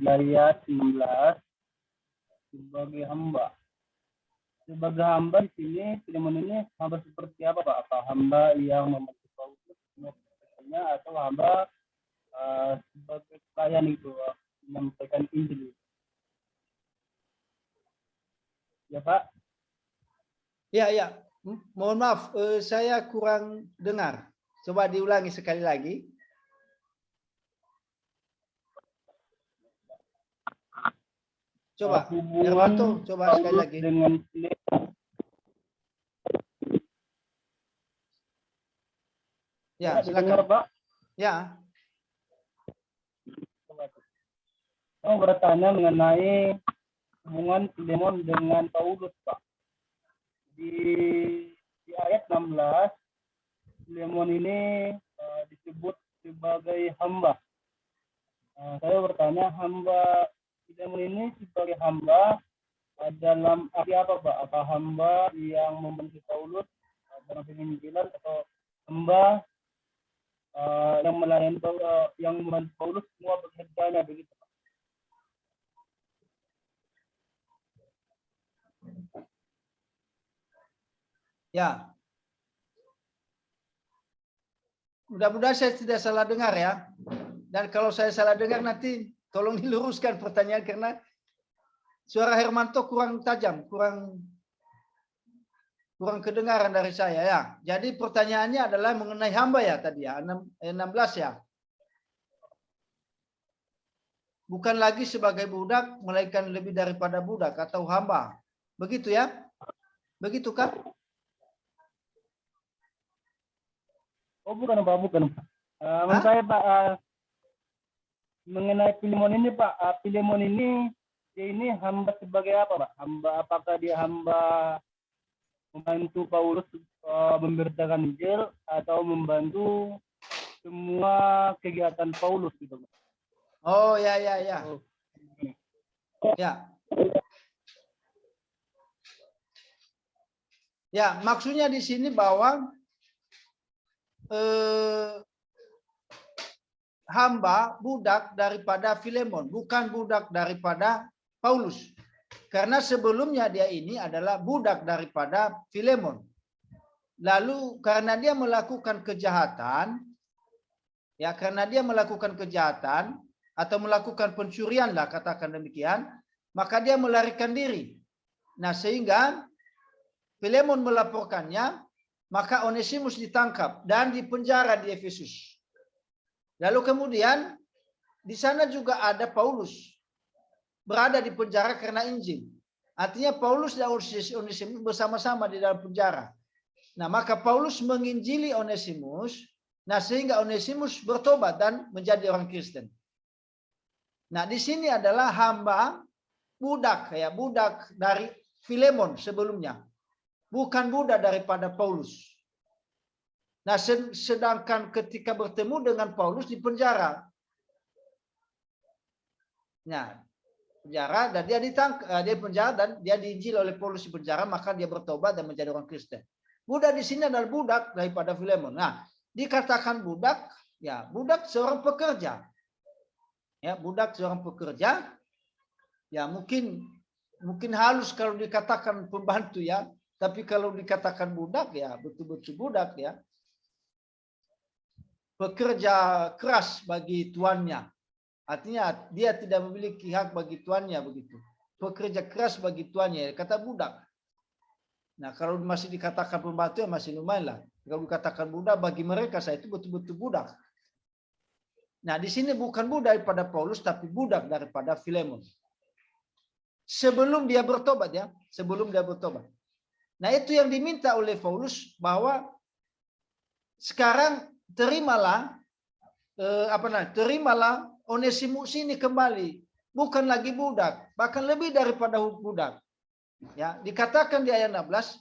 di ayat 19 sebagai hamba. sebagai hamba di sini, Filemon ini hamba seperti apa, Pak? Apa hamba yang membantu Paulus atau hamba sebagai pelayan itu, menyampaikan Injil? Ya, Pak. Ya, ya. Mohon maaf, saya kurang dengar. Coba diulangi sekali lagi. Coba, Hermanto, coba sekali lagi. Dengan ya, silakan. Pak. Ya. Saya bertanya mengenai hubungan Filemon dengan Paulus, Pak. Di ayat 16, Filemon ini disebut sebagai hamba. Saya bertanya, hamba Filemon ini sebagai hamba dalam arti apa, Pak? Apa hamba yang membantu Paulus dalam penginjilan, atau hamba yang melayani yang membantu Paulus semua pekerjaannya, begitu, Pak? Ya. Mudah-mudahan saya tidak salah dengar ya. Dan kalau saya salah dengar nanti tolong diluruskan pertanyaan karena suara Hermanto kurang tajam, kurang kedengaran dari saya ya. Jadi pertanyaannya adalah mengenai hamba ya tadi ya, 16 ya. Bukan lagi sebagai budak, melainkan lebih daripada budak atau hamba. Begitu ya? Begitukah? Oh, bukan, Pak, bukan. Menurut saya, Pak, mengenai Filemon ini, Pak, Filemon ini dia ini hamba sebagai apa, Pak? Hamba, apakah dia hamba membantu Paulus memberitakan Injil atau membantu semua kegiatan Paulus gitu, Pak? Oh, ya, ya, ya. Ya. Ya, maksudnya di sini bahwa hamba, budak daripada Filemon, bukan budak daripada Paulus. Karena sebelumnya dia ini adalah budak daripada Filemon. Lalu karena dia melakukan kejahatan, ya karena dia melakukan kejahatan atau melakukan pencurian lah katakan demikian, maka dia melarikan diri. Nah sehingga Filemon melaporkannya, maka Onesimus ditangkap dan dipenjara di Efesus. Lalu kemudian di sana juga ada Paulus berada di penjara karena Injil. Artinya Paulus dan Onesimus bersama-sama di dalam penjara. Nah, maka Paulus menginjili Onesimus, nah sehingga Onesimus bertobat dan menjadi orang Kristen. Nah, di sini adalah hamba budak ya, budak dari Filemon sebelumnya. Bukan budak daripada Paulus. Nah, sedangkan ketika bertemu dengan Paulus di penjara. Nah, penjara dan dia ditangkap, dia penjara dan dia diinjil oleh Paulus di penjara, maka dia bertobat dan menjadi orang Kristen. Budak di sini adalah budak daripada Filemon. Nah, dikatakan budak, ya, budak seorang pekerja. Ya, budak seorang pekerja. Ya, mungkin halus kalau dikatakan pembantu ya. Tapi kalau dikatakan budak ya betul-betul budak ya. Pekerja keras bagi tuannya. Artinya dia tidak memiliki hak bagi tuannya begitu. Pekerja keras bagi tuannya, kata budak. Nah kalau masih dikatakan pembantu ya masih lumayan lah. Kalau dikatakan budak bagi mereka saya itu betul-betul budak. Nah di sini bukan budak daripada Paulus tapi budak daripada Filemon. Sebelum dia bertobat ya, sebelum dia bertobat. Nah itu yang diminta oleh Paulus bahwa sekarang terimalah terimalah Onesimus ini kembali, bukan lagi budak, bahkan lebih daripada budak. Ya, dikatakan di ayat 16,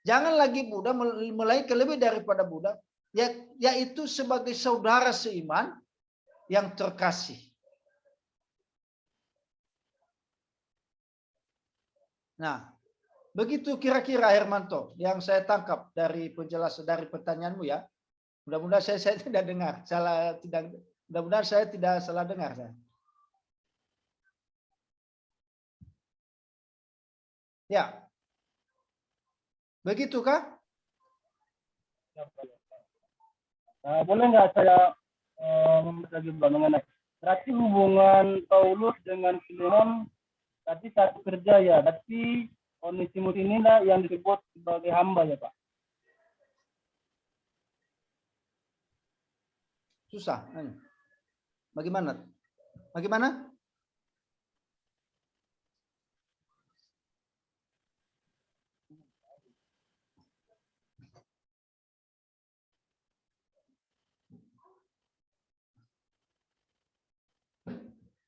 jangan lagi budak melainkan lebih daripada budak, yaitu sebagai saudara seiman yang terkasih. Nah, begitu kira-kira Hermanto yang saya tangkap dari penjelasan dari pertanyaanmu ya. Mudah-mudahan saya tidak dengar, mudah-mudahan saya tidak salah dengar saya. Ya. Begitukah? Boleh nggak saya lagi mengenai berarti hubungan Paulus dengan Filemon berarti satu kerja ya, berarti Onesimus inilah yang disebut sebagai hamba ya Pak. Susah. Bagaimana? Bagaimana?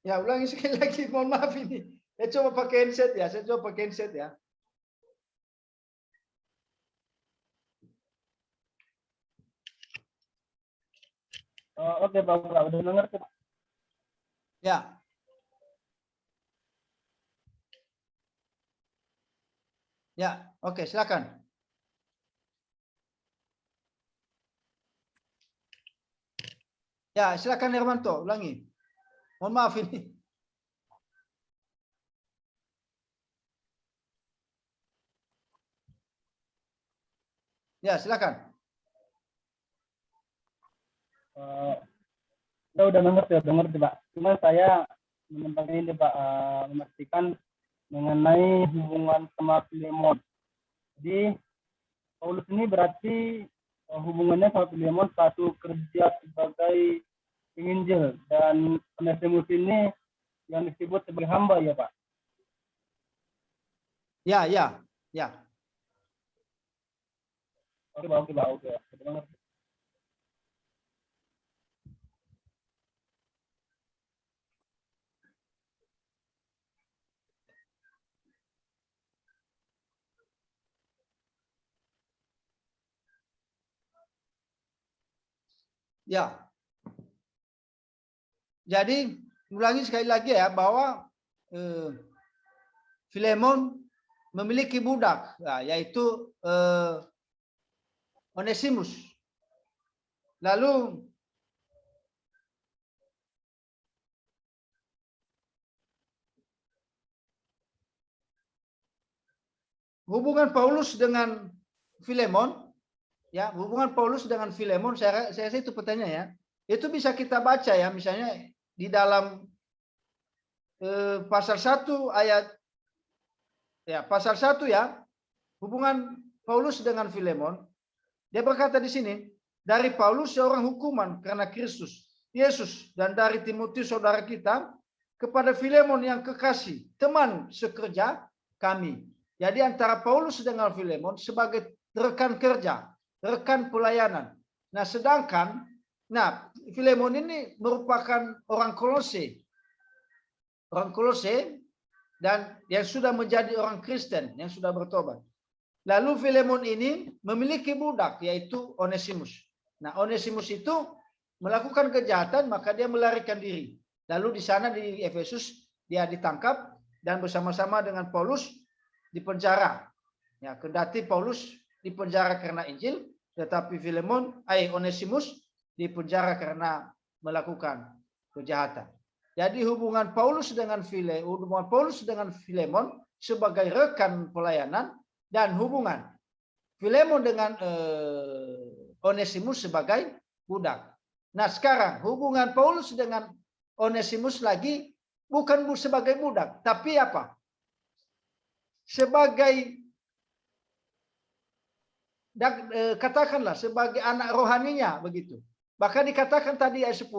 Ya, ulangi sekali lagi. Mohon maaf ini. Saya coba pakai handset ya. Saya coba pakai handset ya. Oke Pak, udah ngerti Pak. Ya. Ya, oke, silakan. Ya, silakan Hermanto, ulangi. Mohon maaf ini. Ya, silakan. Saya udah ngerti Pak. Cuma saya menempatkan ini Pak, memastikan mengenai hubungan sama Filemon. Jadi Paulus ini berarti hubungannya sama Filemon satu kerja sebagai penginjil dan Onesimus ini yang disebut sebagai hamba ya Pak. Ya, ya, ya. Oke Pak, oke. Ya. Jadi, ulangi sekali lagi ya bahwa Filemon memiliki budak, yaitu Onesimus. Lalu hubungan Paulus dengan Filemon, ya, hubungan Paulus dengan Filemon, saya rasa itu pertanyaan ya. Itu bisa kita baca ya, misalnya di dalam pasal 1 ayat ya, pasal 1 ya, hubungan Paulus dengan Filemon. Dia berkata di sini, dari Paulus seorang hukuman karena Kristus Yesus, dan dari Timotius saudara kita kepada Filemon yang kekasih, teman sekerja kami. Jadi antara Paulus dengan Filemon sebagai rekan kerja, rekan pelayanan. Nah, sedangkan Filemon ini merupakan orang Kolose. Orang Kolose dan yang sudah menjadi orang Kristen, yang sudah bertobat. Lalu Filemon ini memiliki budak, yaitu Onesimus. Nah, Onesimus itu melakukan kejahatan, maka dia melarikan diri. Lalu di sana di Efesus dia ditangkap dan bersama-sama dengan Paulus dipenjara. Ya, kendati Paulus dipenjara karena Injil, tetapi Onesimus dipenjara karena melakukan kejahatan. Jadi hubungan Paulus dengan Filemon sebagai rekan pelayanan, dan hubungan Filemon dengan Onesimus sebagai budak. Nah, sekarang hubungan Paulus dengan Onesimus lagi bukan sebagai budak, tapi apa? Sebagai katakanlah sebagai anak rohaninya begitu. Bahkan dikatakan tadi ayat 10,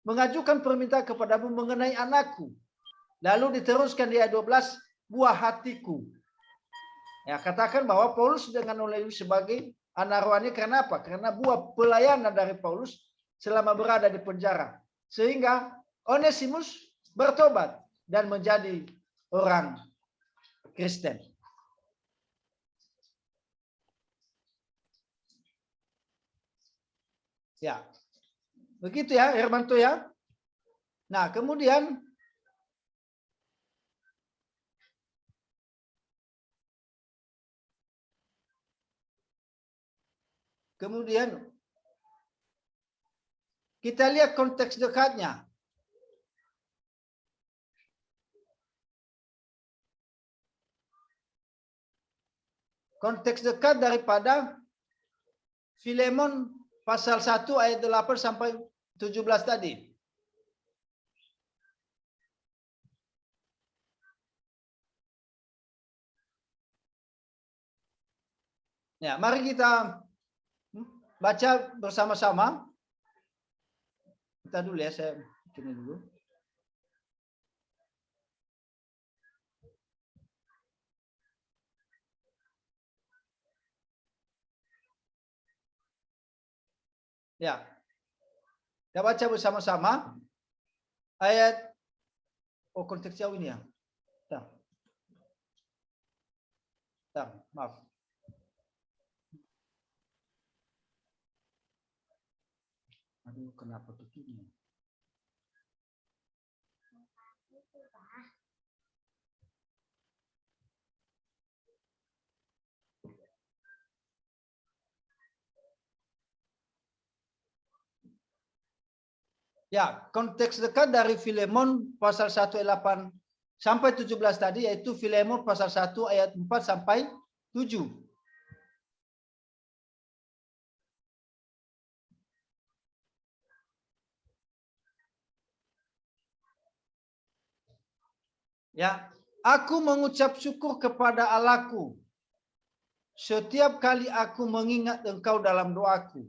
mengajukan permintaan kepadamu mengenai anakku. Lalu diteruskan di ayat 12, buah hatiku. Ya, katakan bahwa Paulus dengan Onesimus sebagai anak rohani karena apa? Karena buah pelayanan dari Paulus selama berada di penjara. Sehingga Onesimus bertobat dan menjadi orang Kristen. Ya. Begitu ya, Hermanto ya. Nah, kemudian kita lihat konteks dekatnya. Konteks dekat daripada Filemon pasal 1 ayat 8 sampai 17 tadi. Ya, mari kita baca bersama-sama. Kita dulu ya, saya bikin dulu. Ya. Kita baca bersama-sama ayat konteks jauh ini ya. Maaf. Aduh, kenapa begini? Ya, konteks dekat dari Filemon pasal 1 ayat 8 sampai 17 tadi, yaitu Filemon pasal 1 ayat 4 sampai 7. Ya, aku mengucap syukur kepada Allahku setiap kali aku mengingat engkau dalam doaku.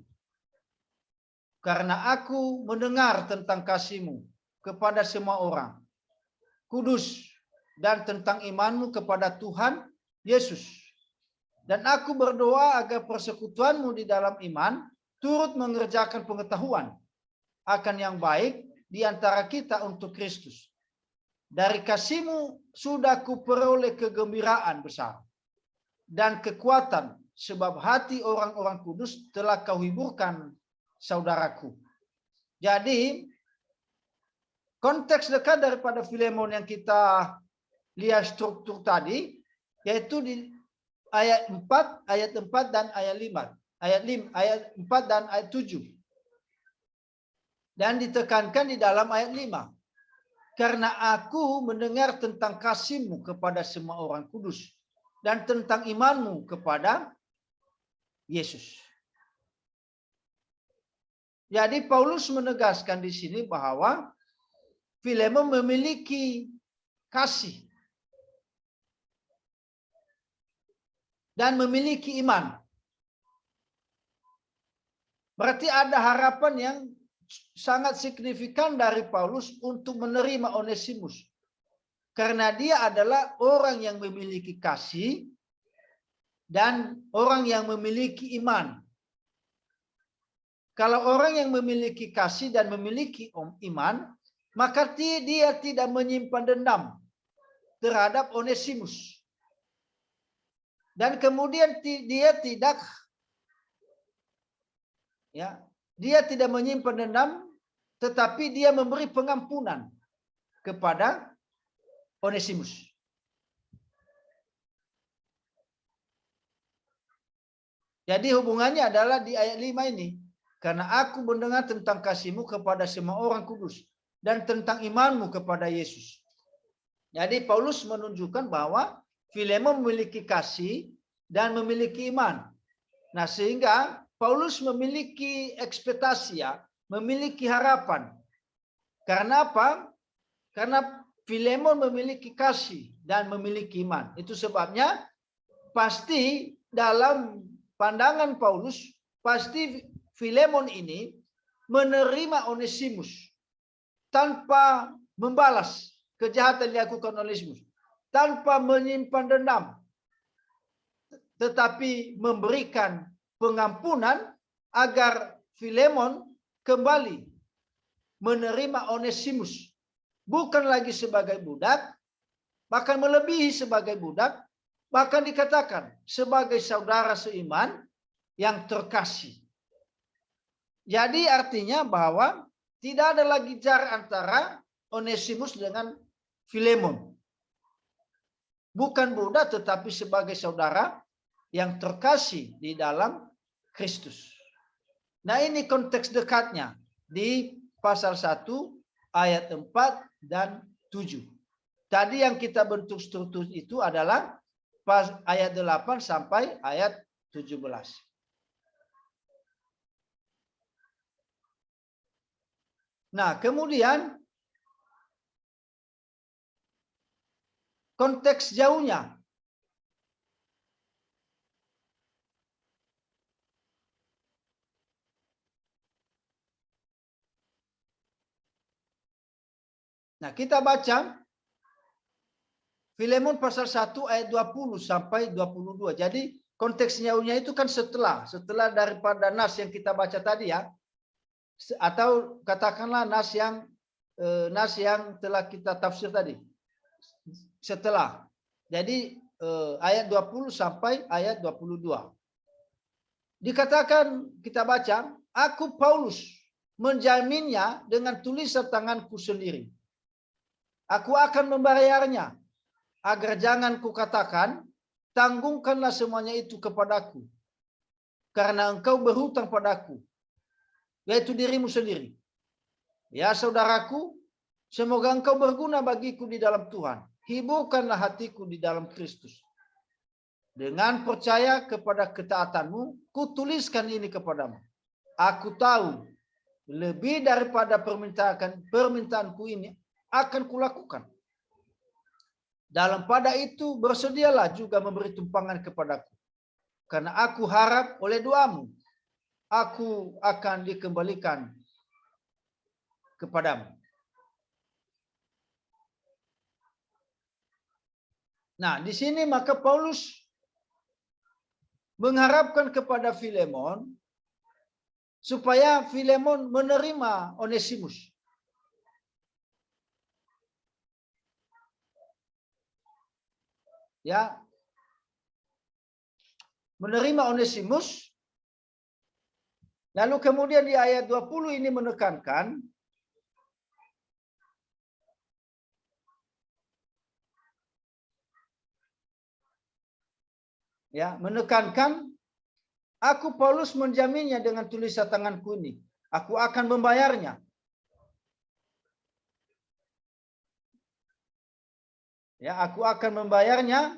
Karena aku mendengar tentang kasih-Mu kepada semua orang kudus dan tentang iman-Mu kepada Tuhan Yesus. Dan aku berdoa agar persekutuan-Mu di dalam iman turut mengerjakan pengetahuan akan yang baik di antara kita untuk Kristus. Dari kasih-Mu sudah kuperoleh kegembiraan besar dan kekuatan, sebab hati orang-orang kudus telah Kau hiburkan, saudaraku. Jadi konteks dekat daripada Filemon yang kita lihat struktur tadi, yaitu di ayat 4 dan ayat 5. Ayat 4 dan ayat 7. Dan ditekankan di dalam ayat 5. Karena aku mendengar tentang kasih-Mu kepada semua orang kudus dan tentang iman-Mu kepada Yesus. Jadi Paulus menegaskan di sini bahwa Filemon memiliki kasih dan memiliki iman. Berarti ada harapan yang sangat signifikan dari Paulus untuk menerima Onesimus. Karena dia adalah orang yang memiliki kasih dan orang yang memiliki iman. Kalau orang yang memiliki kasih dan memiliki iman, maka dia tidak menyimpan dendam terhadap Onesimus. Dan kemudian dia tidak menyimpan dendam, tetapi dia memberi pengampunan kepada Onesimus. Jadi hubungannya adalah di ayat 5 ini. Karena aku mendengar tentang kasih-Mu kepada semua orang kudus dan tentang iman-Mu kepada Yesus. Jadi Paulus menunjukkan bahwa Filemon memiliki kasih dan memiliki iman. Nah, sehingga Paulus memiliki ekspektasi, memiliki harapan. Karena apa? Karena Filemon memiliki kasih dan memiliki iman. Itu sebabnya pasti dalam pandangan Paulus, pasti Filemon ini menerima Onesimus tanpa membalas kejahatan yang dilakukan Onesimus, tanpa menyimpan dendam, tetapi memberikan pengampunan agar Filemon kembali menerima Onesimus, bukan lagi sebagai budak, bahkan melebihi sebagai budak, bahkan dikatakan sebagai saudara seiman yang terkasih. Jadi artinya bahwa tidak ada lagi jarak antara Onesimus dengan Filemon. Bukan budak tetapi sebagai saudara yang terkasih di dalam Kristus. Nah, ini konteks dekatnya di pasal 1 ayat 4 dan 7. Tadi yang kita bentuk struktur itu adalah ayat 8 sampai ayat 17. Nah, kemudian konteks jauhnya. Nah, kita baca Filemon pasal 1 ayat 20 sampai 22. Jadi konteks jauhnya itu kan setelah daripada nas yang kita baca tadi ya. Atau katakanlah nas yang telah kita tafsir tadi. Setelah. Jadi ayat 20 sampai ayat 22. Dikatakan kita baca, aku Paulus menjaminnya dengan tulisan tanganku sendiri. Aku akan membayarnya agar jangan kukatakan, tanggungkanlah semuanya itu kepadaku. Karena engkau berhutang padaku, yaitu dirimu sendiri. Ya saudaraku, semoga engkau berguna bagiku di dalam Tuhan. Hiburkanlah hatiku di dalam Kristus. Dengan percaya kepada ketaatanmu, kutuliskan ini kepadamu. Aku tahu lebih daripada permintaanku ini akan kulakukan. Dalam pada itu bersedialah juga memberi tumpangan kepadaku. Karena aku harap oleh doamu, aku akan dikembalikan kepadamu. Nah, di sini maka Paulus mengharapkan kepada Filemon supaya Filemon menerima Onesimus. Ya. Menerima Onesimus. Lalu kemudian di ayat 20 ini menekankan aku Paulus menjaminnya dengan tulisan tanganku ini. Aku akan membayarnya. Ya, aku akan membayarnya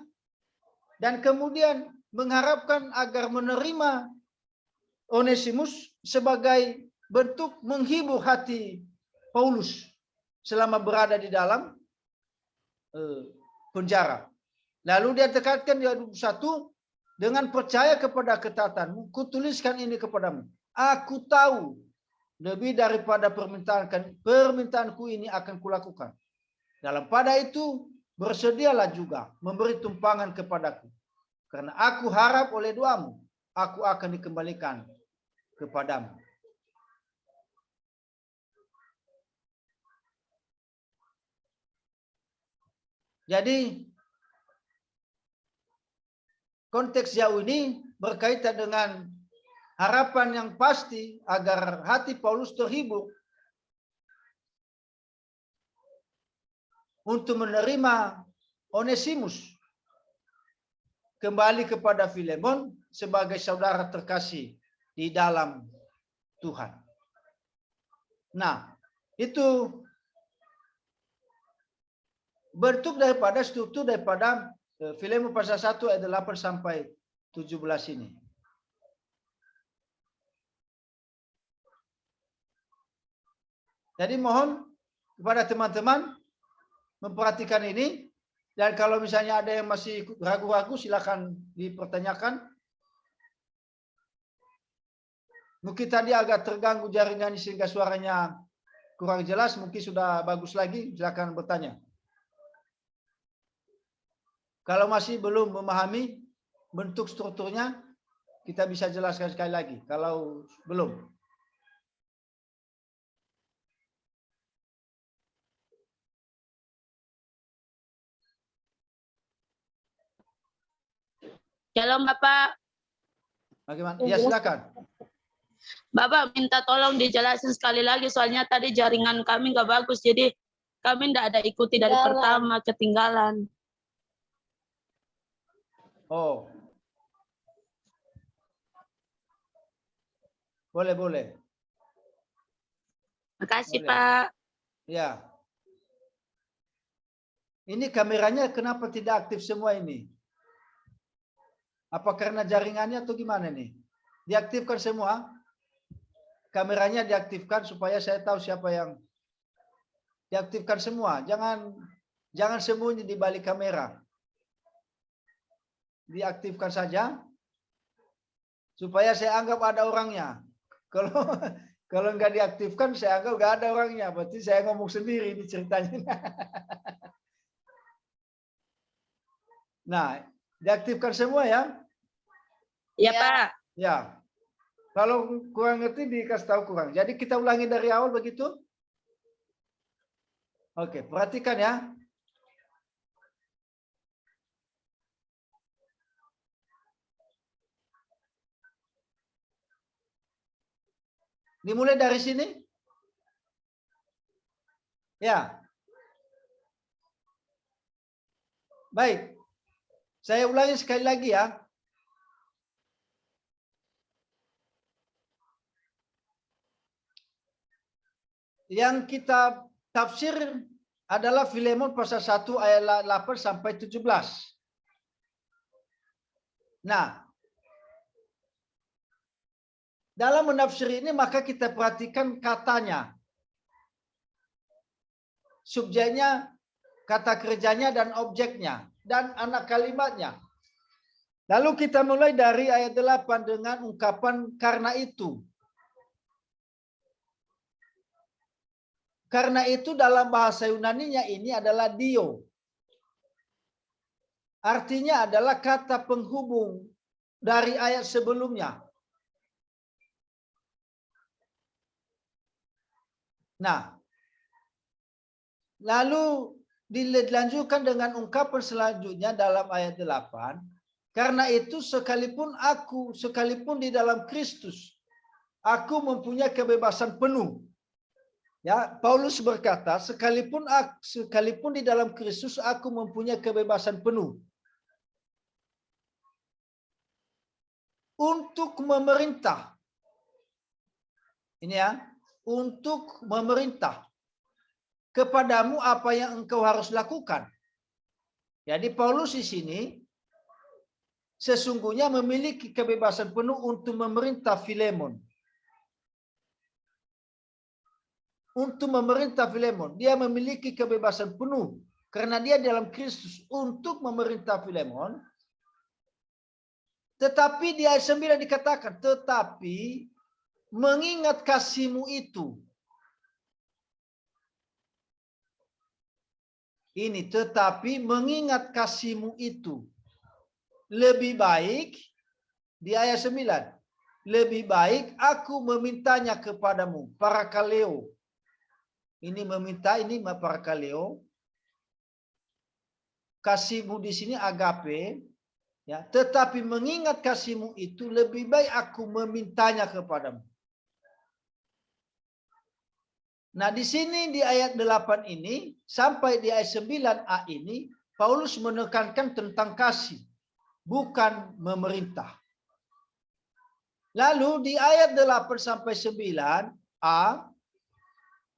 dan kemudian mengharapkan agar menerima Onesimus sebagai bentuk menghibur hati Paulus selama berada di dalam penjara. Lalu dia tekankan di ayat 21, dengan percaya kepada ketaatanmu, kutuliskan ini kepadamu. Aku tahu lebih daripada permintaanku ini akan kulakukan. Dalam pada itu bersedialah juga memberi tumpangan kepadaku. Karena aku harap oleh doamu, aku akan dikembalikan kepadamu. Jadi konteks jauh ini berkaitan dengan harapan yang pasti agar hati Paulus terhibur untuk menerima Onesimus kembali kepada Filemon sebagai saudara terkasih di dalam Tuhan. Nah, itu bentuk daripada struktur daripada Filemon pasal 1 ayat 8 sampai 17 ini. Jadi mohon kepada teman-teman memperhatikan ini, dan kalau misalnya ada yang masih ragu-ragu silakan dipertanyakan. Mungkin tadi agak terganggu jaringan sehingga suaranya kurang jelas, mungkin sudah bagus lagi, silakan bertanya. Kalau masih belum memahami bentuk strukturnya, kita bisa jelaskan sekali lagi. Kalau belum. Shalom Bapak. Bagaimana? Ya silakan. Bapak minta tolong dijelasin sekali lagi, soalnya tadi jaringan kami nggak bagus, jadi kami nggak ada ikuti dari pertama, ketinggalan. Oh. Boleh. Makasih Boleh. Pak. Ya. Ini kameranya kenapa tidak aktif semua ini? Apa karena jaringannya atau gimana nih? Diaktifkan semua. Kameranya diaktifkan supaya saya tahu siapa yang diaktifkan semua. Jangan sembunyi di balik kamera. Diaktifkan saja supaya saya anggap ada orangnya. Kalau nggak diaktifkan saya anggap nggak ada orangnya. Berarti saya ngomong sendiri di ceritanya. Nah, diaktifkan semua ya. Ya, Pak. Ya. Kalau kurang ngerti dikasih tahu kurang. Jadi kita ulangi dari awal begitu. Oke, perhatikan ya. Dimulai dari sini. Ya. Baik. Saya ulangi sekali lagi ya. Yang kita tafsir adalah Filemon pasal 1 ayat 8 sampai 17. Nah, dalam menafsir ini maka kita perhatikan katanya. Subjeknya, kata kerjanya dan objeknya dan anak kalimatnya. Lalu kita mulai dari ayat 8 dengan ungkapan karena itu. Karena itu dalam bahasa Yunaninya ini adalah dio. Artinya adalah kata penghubung dari ayat sebelumnya. Nah, lalu dilanjutkan dengan ungkapan selanjutnya dalam ayat 8. Karena itu sekalipun di dalam Kristus, aku mempunyai kebebasan penuh. Ya, Paulus berkata, sekalipun di dalam Kristus aku mempunyai kebebasan penuh untuk memerintah. Ini ya, untuk memerintah kepadamu apa yang engkau harus lakukan. Jadi Paulus di sini sesungguhnya memiliki kebebasan penuh untuk memerintah Filemon. Untuk memerintah Filemon, dia memiliki kebebasan penuh karena dia dalam Kristus untuk memerintah Filemon. Tetapi di ayat 9 dikatakan, tetapi mengingat kasihmu itu. Ini tetapi mengingat kasihmu itu. Lebih baik di ayat 9. Lebih baik aku memintanya kepadamu, parakaleo. Ini meminta, ini parakaleo. Kasihmu di sini agape, ya. Tetapi mengingat kasihmu itu lebih baik aku memintanya kepadamu. Nah, di sini di ayat 8 ini sampai di ayat 9a ini Paulus menekankan tentang kasih, bukan memerintah. Lalu di ayat 8 sampai 9a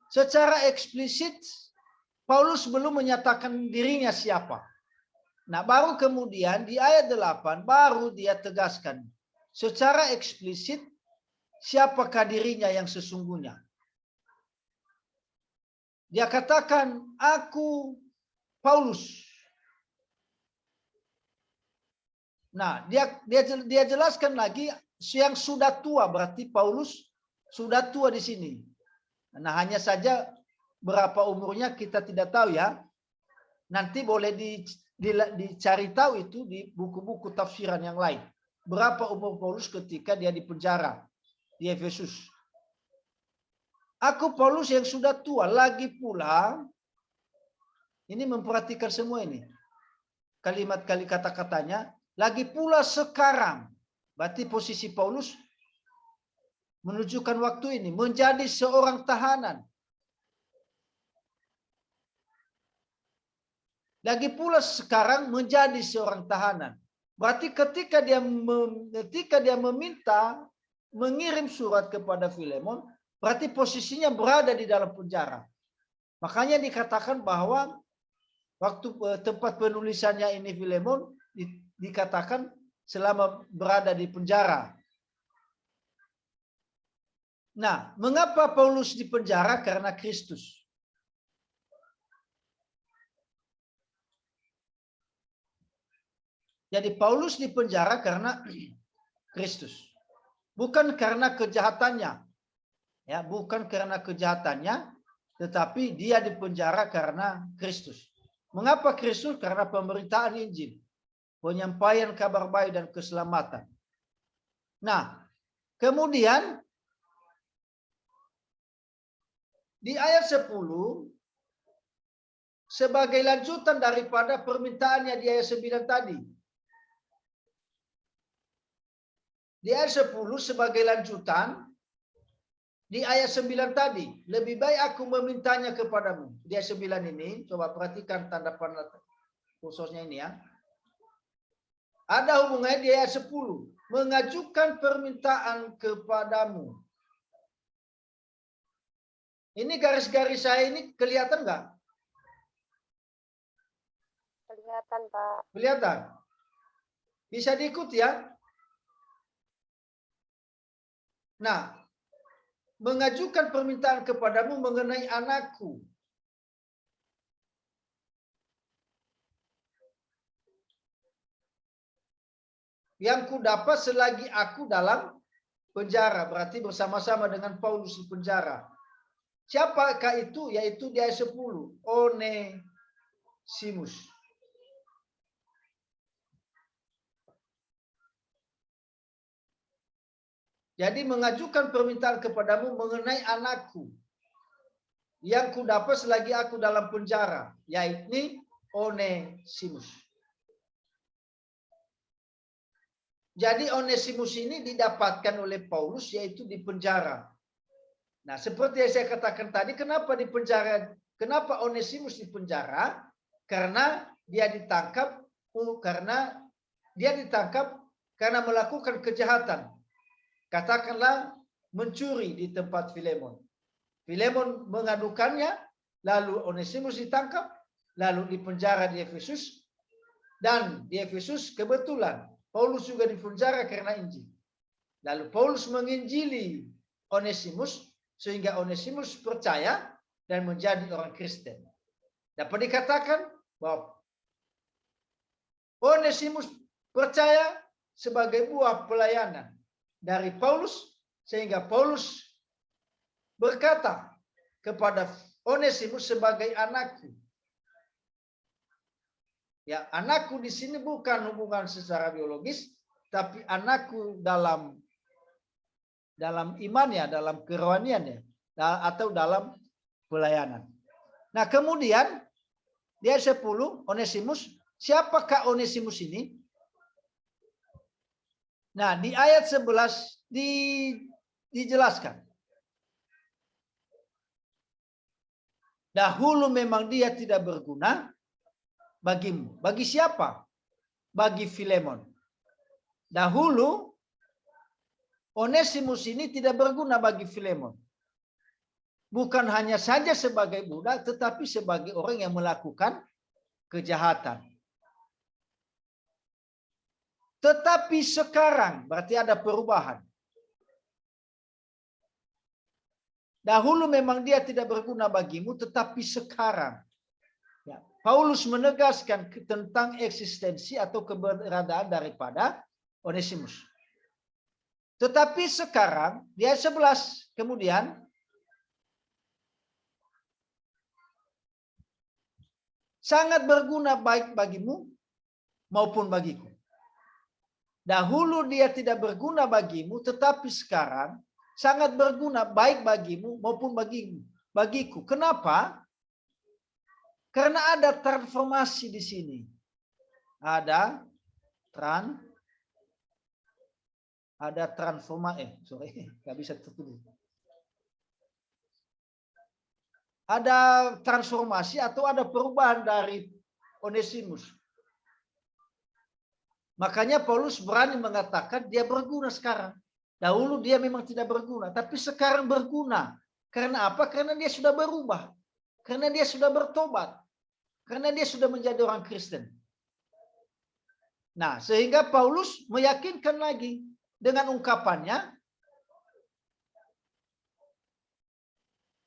secara eksplisit Paulus belum menyatakan dirinya siapa. Nah, baru kemudian di ayat 8 baru dia tegaskan secara eksplisit siapakah dirinya yang sesungguhnya. Dia katakan, aku Paulus. Nah, dia jelaskan lagi yang sudah tua, berarti Paulus sudah tua di sini. Nah, hanya saja berapa umurnya kita tidak tahu ya. Nanti boleh dicari tahu itu di buku-buku tafsiran yang lain. Berapa umur Paulus ketika dia di penjara di Efesus. Aku Paulus yang sudah tua, lagi pula ini memperhatikan semua ini. Kata-katanya, lagi pula sekarang. Berarti posisi Paulus menunjukkan waktu ini menjadi seorang tahanan. Lagi pula sekarang menjadi seorang tahanan. Berarti ketika dia meminta mengirim surat kepada Filemon, berarti posisinya berada di dalam penjara. Makanya dikatakan bahwa waktu tempat penulisannya ini Filemon dikatakan selama berada di penjara. Nah, mengapa Paulus di penjara? Karena Kristus. Jadi Paulus di penjara karena Kristus. Bukan karena kejahatannya. Ya, bukan karena kejahatannya, tetapi dia di penjara karena Kristus. Mengapa Kristus? Karena pemberitaan Injil, penyampaian kabar baik dan keselamatan. Nah, kemudian di ayat 10, sebagai lanjutan daripada permintaannya di ayat 9 tadi. Di ayat 10 sebagai lanjutan, di ayat 9 tadi, lebih baik aku memintanya kepadamu. Di ayat 9 ini, coba perhatikan tanda panah khususnya ini ya. Ada hubungannya di ayat 10. Mengajukan permintaan kepadamu. Ini garis-garis saya ini kelihatan nggak? Kelihatan, Pak. Kelihatan? Bisa diikuti ya? Nah, mengajukan permintaan kepadamu mengenai anakku. Yang kudapat selagi aku dalam penjara. Berarti bersama-sama dengan Paulus di penjara. Siapakah itu? Yaitu di ayat 10. Onesimus. Jadi mengajukan permintaan kepadamu mengenai anakku. Yang kudapat selagi aku dalam penjara. Yaitu Onesimus. Jadi Onesimus ini didapatkan oleh Paulus yaitu di penjara. Nah, seperti yang saya katakan tadi, kenapa di penjara? Kenapa Onesimus di penjara? Karena dia ditangkap karena melakukan kejahatan. Katakanlah mencuri di tempat Filemon. Filemon mengadukannya, lalu Onesimus ditangkap, lalu dipenjara di Efesus, dan di Efesus kebetulan Paulus juga dipenjara karena Injil. Lalu Paulus menginjili Onesimus sehingga Onesimus percaya dan menjadi orang Kristen. Dapat dikatakan bahwa Onesimus percaya sebagai buah pelayanan dari Paulus sehingga Paulus berkata kepada Onesimus sebagai anakku. Ya, anakku di sini bukan hubungan secara biologis, tapi anakku dalam imannya, dalam kerohaniannya, atau dalam pelayanan. Nah, kemudian di ayat 10, Onesimus, siapakah Onesimus ini? Nah, di ayat 11 dijelaskan. Dahulu memang dia tidak berguna bagimu. Bagi siapa? Bagi Filemon. Dahulu Onesimus ini tidak berguna bagi Filemon. Bukan hanya saja sebagai budak, tetapi sebagai orang yang melakukan kejahatan. Tetapi sekarang berarti ada perubahan. Dahulu memang dia tidak berguna bagimu, tetapi sekarang ya, Paulus menegaskan tentang eksistensi atau keberadaan daripada Onesimus. Tetapi sekarang di ayat 11 kemudian sangat berguna baik bagimu maupun bagiku. Dahulu dia tidak berguna bagimu, tetapi sekarang sangat berguna baik bagimu maupun bagiku. Kenapa? Karena ada transformasi di sini. Ada transformasi. Nggak bisa tertulis. Ada transformasi atau ada perubahan dari Onesimus. Makanya Paulus berani mengatakan dia berguna sekarang. Dahulu dia memang tidak berguna, tapi sekarang berguna. Karena apa? Karena dia sudah berubah. Karena dia sudah bertobat. Karena dia sudah menjadi orang Kristen. Nah, sehingga Paulus meyakinkan lagi dengan ungkapannya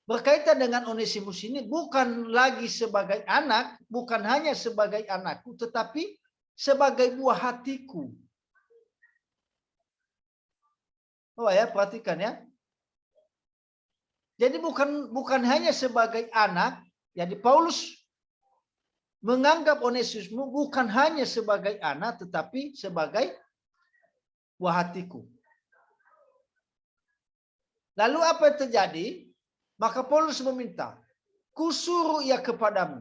berkaitan dengan Onesimus ini bukan lagi sebagai anak, bukan hanya sebagai anakku, tetapi sebagai buah hatiku. Oh ya, perhatikan ya. Jadi bukan hanya sebagai anak, jadi Paulus menganggap Onesimus bukan hanya sebagai anak, tetapi sebagai buah hatiku. Lalu apa yang terjadi? Maka Paulus meminta, kusuruh ia kepadamu.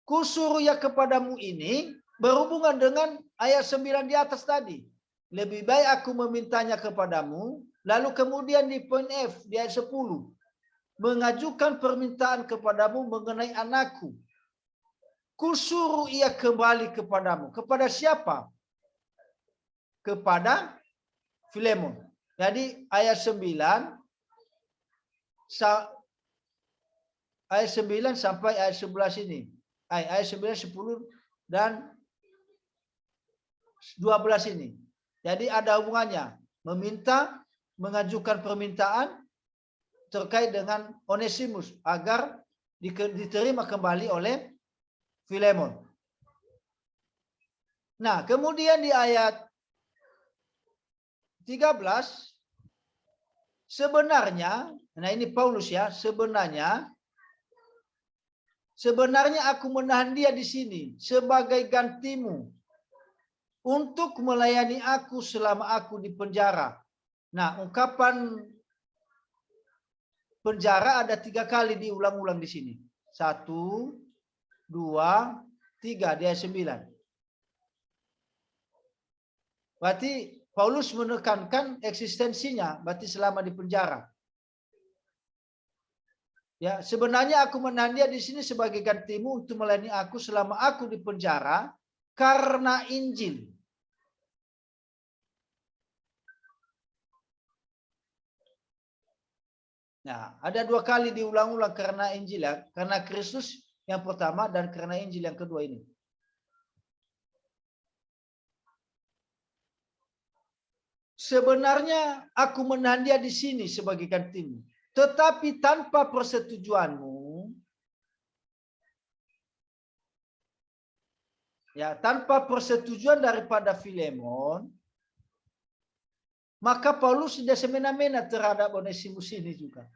Kusuruh ia kepadamu ini berhubungan dengan ayat 9 di atas tadi. Lebih baik aku memintanya kepadamu, lalu kemudian di poin F, di ayat 10. Mengajukan permintaan kepadamu mengenai anakku. Kusuruh ia kembali kepadamu. Kepada siapa? Kepada Filemon. Jadi ayat 9 sampai ayat 11 ini. Ayat 9, 10 dan 12 ini. Jadi ada hubungannya. Meminta, mengajukan permintaan terkait dengan Onesimus agar diterima kembali oleh Filemon. Nah, kemudian di ayat 13 sebenarnya, nah ini Paulus ya, sebenarnya aku menahan dia di sini sebagai gantimu untuk melayani aku selama aku di penjara. Nah, ungkapan penjara ada 3 kali diulang-ulang di sini. 1, 2, 3 di ayat 9. Berarti Paulus menekankan eksistensinya, berarti selama di penjara. Ya, sebenarnya aku menahan dia di sini sebagai gantimu untuk melayani aku selama aku di penjara karena Injil. Nah, ada 2 kali diulang-ulang karena Injil ya, karena Kristus yang pertama dan karena Injil yang kedua ini. Sebenarnya aku menahan dia di sini sebagai gantimu, tetapi tanpa persetujuanmu, ya, tanpa persetujuan daripada Filemon, maka Paulus sudah semena-mena terhadap Onesimus ini juga.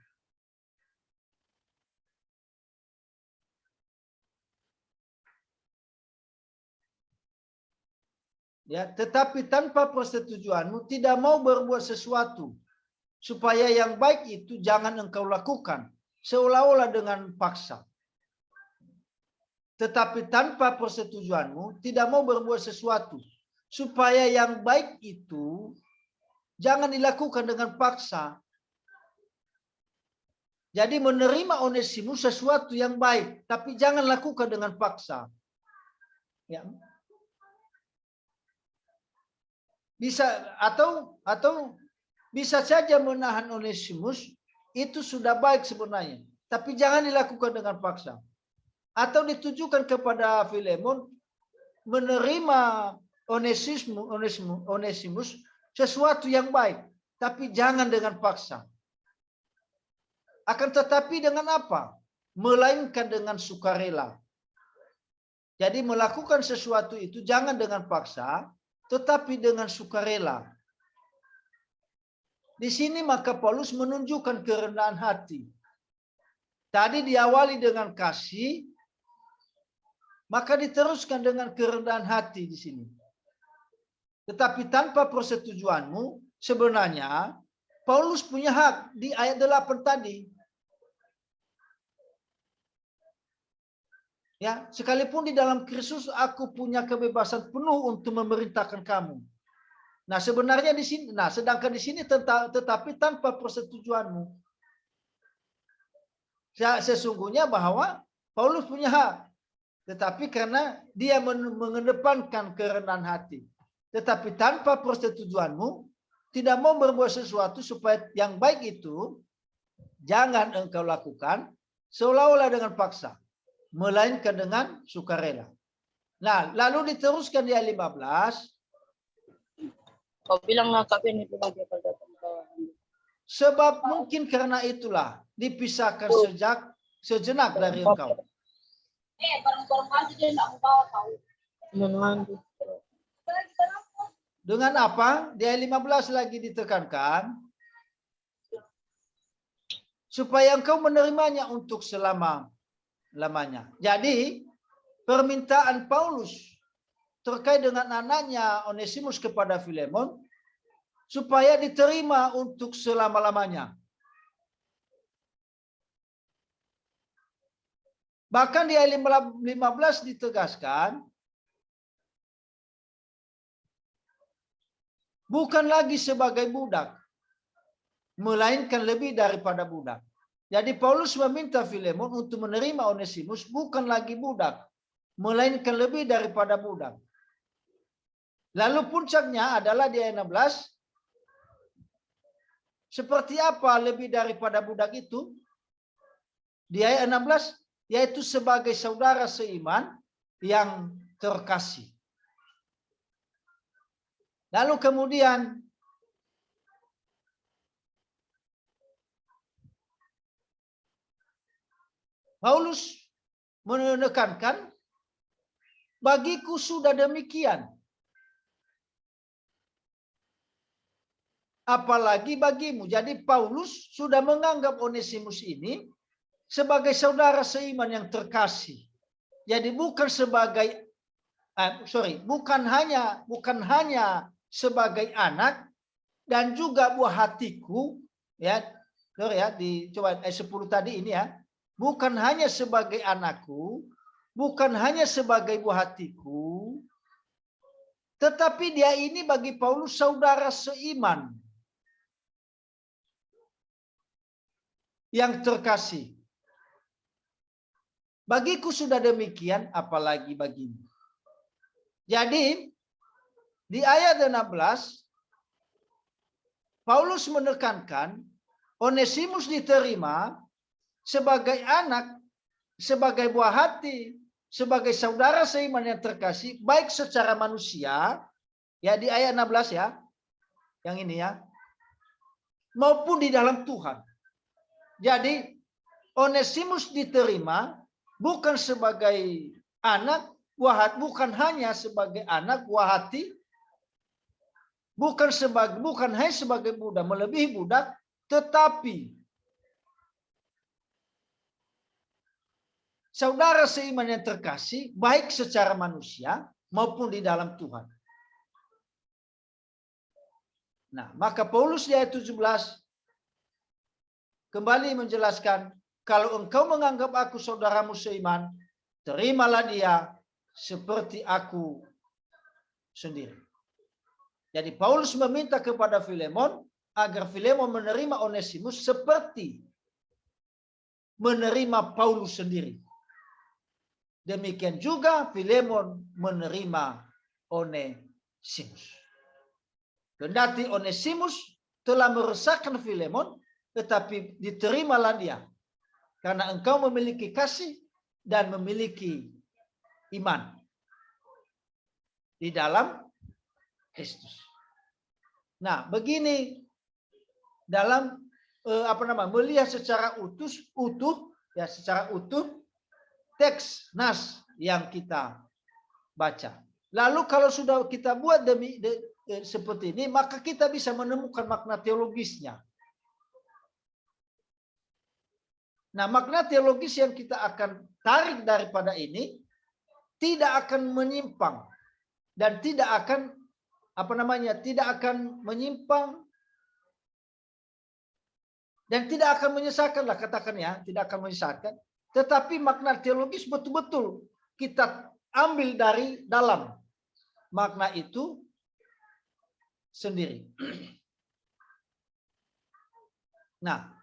Ya, tetapi tanpa persetujuanmu tidak mau berbuat sesuatu supaya yang baik itu jangan engkau lakukan seolah-olah dengan paksa. Tetapi tanpa persetujuanmu tidak mau berbuat sesuatu supaya yang baik itu jangan dilakukan dengan paksa. Jadi menerima Onesimus sesuatu yang baik, tapi jangan lakukan dengan paksa. Ya. Bisa atau bisa saja menahan Onesimus itu sudah baik sebenarnya, tapi jangan dilakukan dengan paksa. Atau ditujukan kepada Filemon menerima Onesimus sesuatu yang baik, tapi jangan dengan paksa. Akan tetapi dengan apa? Melainkan dengan sukarela. Jadi melakukan sesuatu itu jangan dengan paksa, tetapi dengan sukarela. Di sini maka Paulus menunjukkan kerendahan hati. Tadi diawali dengan kasih, maka diteruskan dengan kerendahan hati di sini. Tetapi tanpa persetujuanmu, sebenarnya Paulus punya hak di ayat 8 tadi. Ya, sekalipun di dalam Kristus aku punya kebebasan penuh untuk memerintahkan kamu. Nah, sebenarnya di sini, sedangkan di sini tetapi tanpa persetujuanmu. Sesungguhnya bahwa Paulus punya hak, tetapi karena dia mengedepankan kerendahan hati. Tetapi tanpa persetujuanmu tidak mau berbuat sesuatu supaya yang baik itu jangan engkau lakukan seolah-olah dengan paksa. melainkan dengan sukarela. Nah, lalu diteruskan di ayat 15. Kau bilang ngakak ini itu lagi kalau datang kawan. Sebab mungkin karena itulah dipisahkan sejenak dari engkau. Barang-barang aja dia nggak mau bawa tahu. Menantu. Dengan apa? Di ayat 15 lagi ditekankan. Supaya engkau menerimanya untuk selama-lamanya. Jadi, permintaan Paulus terkait dengan anaknya Onesimus kepada Filemon, supaya diterima untuk selama-lamanya. Bahkan di ayat 15 ditegaskan, bukan lagi sebagai budak, melainkan lebih daripada budak. Jadi Paulus meminta Filemon untuk menerima Onesimus bukan lagi budak, melainkan lebih daripada budak. Lalu puncaknya adalah di ayat 16, seperti apa lebih daripada budak itu? Di ayat 16, yaitu sebagai saudara seiman yang terkasih. Lalu kemudian Paulus menekankan, bagiku sudah demikian. Apalagi bagimu. Jadi Paulus sudah menganggap Onesimus ini sebagai saudara seiman yang terkasih. Jadi bukan sebagai bukan hanya sebagai anak dan juga buah hatiku, ya. Coba ayat 10 tadi ini ya. Bukan hanya sebagai anakku, bukan hanya sebagai buah hatiku, tetapi dia ini bagi Paulus saudara seiman yang terkasih. Bagiku sudah demikian, apalagi bagimu. Jadi, di ayat 16, Paulus menekankan, Onesimus diterima sebagai anak, sebagai buah hati, sebagai saudara seiman yang terkasih, baik secara manusia, ya di ayat 16 ya, yang ini ya, maupun di dalam Tuhan. Jadi, Onesimus diterima bukan sebagai anak, bukan hanya sebagai anak, buah hati, bukan hanya sebagai budak, melebihi budak, tetapi saudara seiman yang terkasih, baik secara manusia maupun di dalam Tuhan. Nah, maka Paulus di ayat 17 kembali menjelaskan, kalau engkau menganggap aku saudaramu seiman, terimalah dia seperti aku sendiri. Jadi Paulus meminta kepada Filemon agar Filemon menerima Onesimus seperti menerima Paulus sendiri. Demikian juga Filemon menerima Onesimus. Kendati Onesimus telah meresahkan Filemon, tetapi diterimalah dia. Karena engkau memiliki kasih dan memiliki iman di dalam Kristus. Nah, begini dalam melihat secara secara utuh teks nas yang kita baca. Lalu kalau sudah kita buat seperti ini, maka kita bisa menemukan makna teologisnya. Nah, makna teologis yang kita akan tarik daripada ini tidak akan menyimpang dan tidak akan menyimpang dan tidak akan menyesatkan lah, katakan ya, tidak akan menyesatkan. Tetapi makna teologis betul-betul kita ambil dari dalam makna itu sendiri. Nah,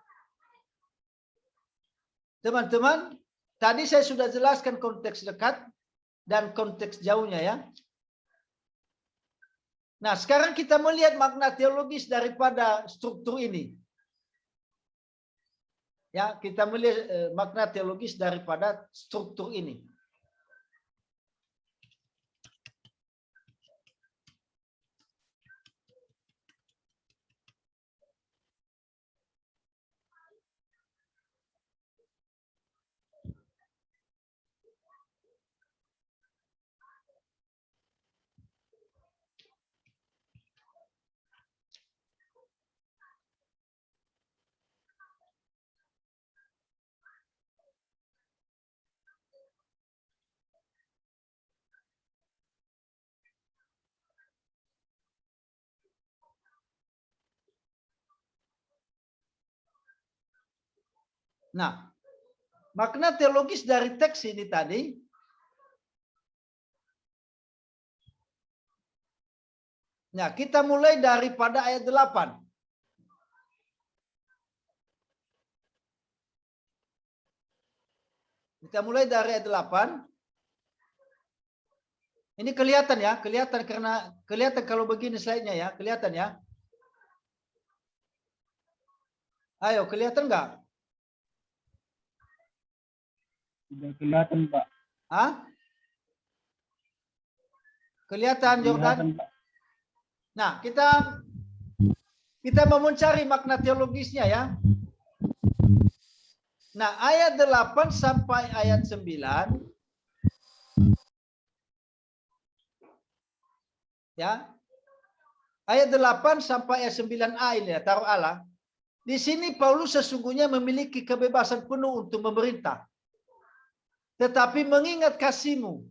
teman-teman, tadi saya sudah jelaskan konteks dekat dan konteks jauhnya ya. Nah, sekarang kita melihat makna teologis daripada struktur ini. Ya, kita melihat makna teologis daripada struktur ini. Nah, makna teologis dari teks ini tadi, nah kita mulai daripada ayat 8. Kita mulai dari ayat 8. Ini kelihatan ya, kelihatan karena kelihatan kalau begini slide-nya ya, kelihatan ya. Ayo, kelihatan nggak? Tidak kelihatan, Pak. Hah? Kelihatan, Jordan? Kelihatan, Pak. Nah, kita mau mencari makna teologisnya ya. Nah, ayat 8 sampai ayat 9. Ya. Ayat 8 sampai ayat 9a ini ya, taruh Allah. Di sini Paulus sesungguhnya memiliki kebebasan penuh untuk memerintah. Tetapi mengingat kasihmu.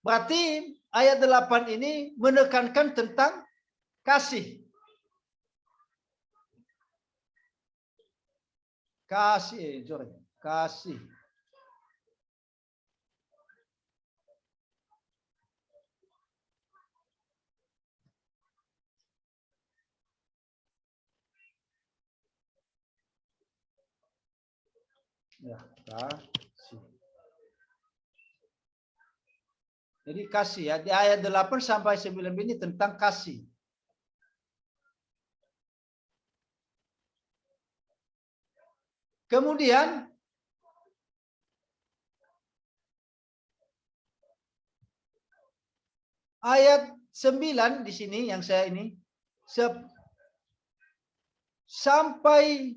Berarti ayat 8 ini menekankan tentang kasih. Kasih, sorry. Kasih. Ya, kasih. Jadi kasih ya, di ayat 8 sampai 9 ini tentang kasih. Kemudian ayat 9 di sini yang saya ini sampai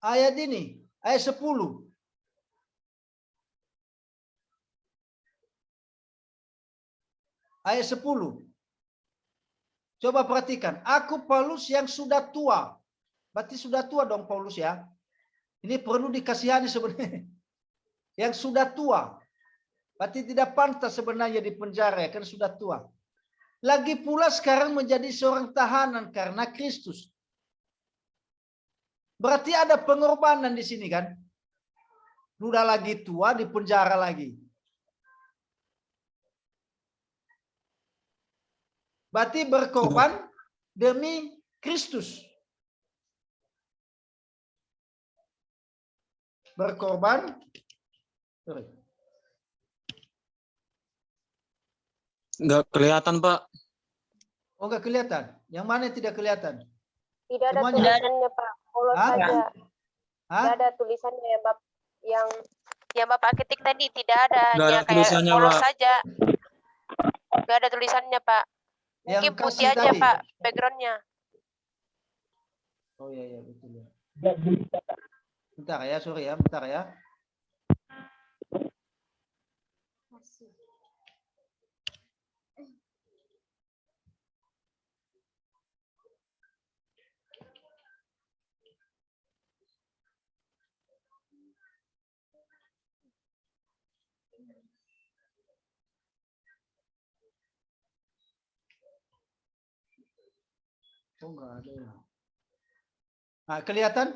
ayat ini, ayat 10. Ayat 10. Coba perhatikan. Aku Paulus yang sudah tua. Berarti sudah tua dong Paulus ya. Ini perlu dikasihani sebenarnya. Yang sudah tua. Berarti tidak pantas sebenarnya di penjara ya, kan sudah tua. Lagi pula sekarang menjadi seorang tahanan karena Kristus. Berarti ada pengorbanan di sini kan. Sudah lagi tua di penjara lagi. Berarti berkorban demi Kristus. Berkorban. Sorry. Nggak kelihatan, Pak. Oh, enggak kelihatan. Yang mana yang tidak kelihatan? Tidak ada Semuanya? tulisannya, Pak. Polos Hah? saja. Hah? Tidak ada tulisannya ya, Bapak. Yang Bapak ketik tadi tidak ada. Nggak ada Hanya kayak tulisannya, polos Pak. saja. Tidak ada tulisannya, Pak. Yang Mungkin putih kasih aja, tadi. Pak, backgroundnya. Oh iya, iya betul ya. Tidak bisa. Bentar ya, sorry ya, bentar ya. Oh enggak ada ya. Nah, kelihatan?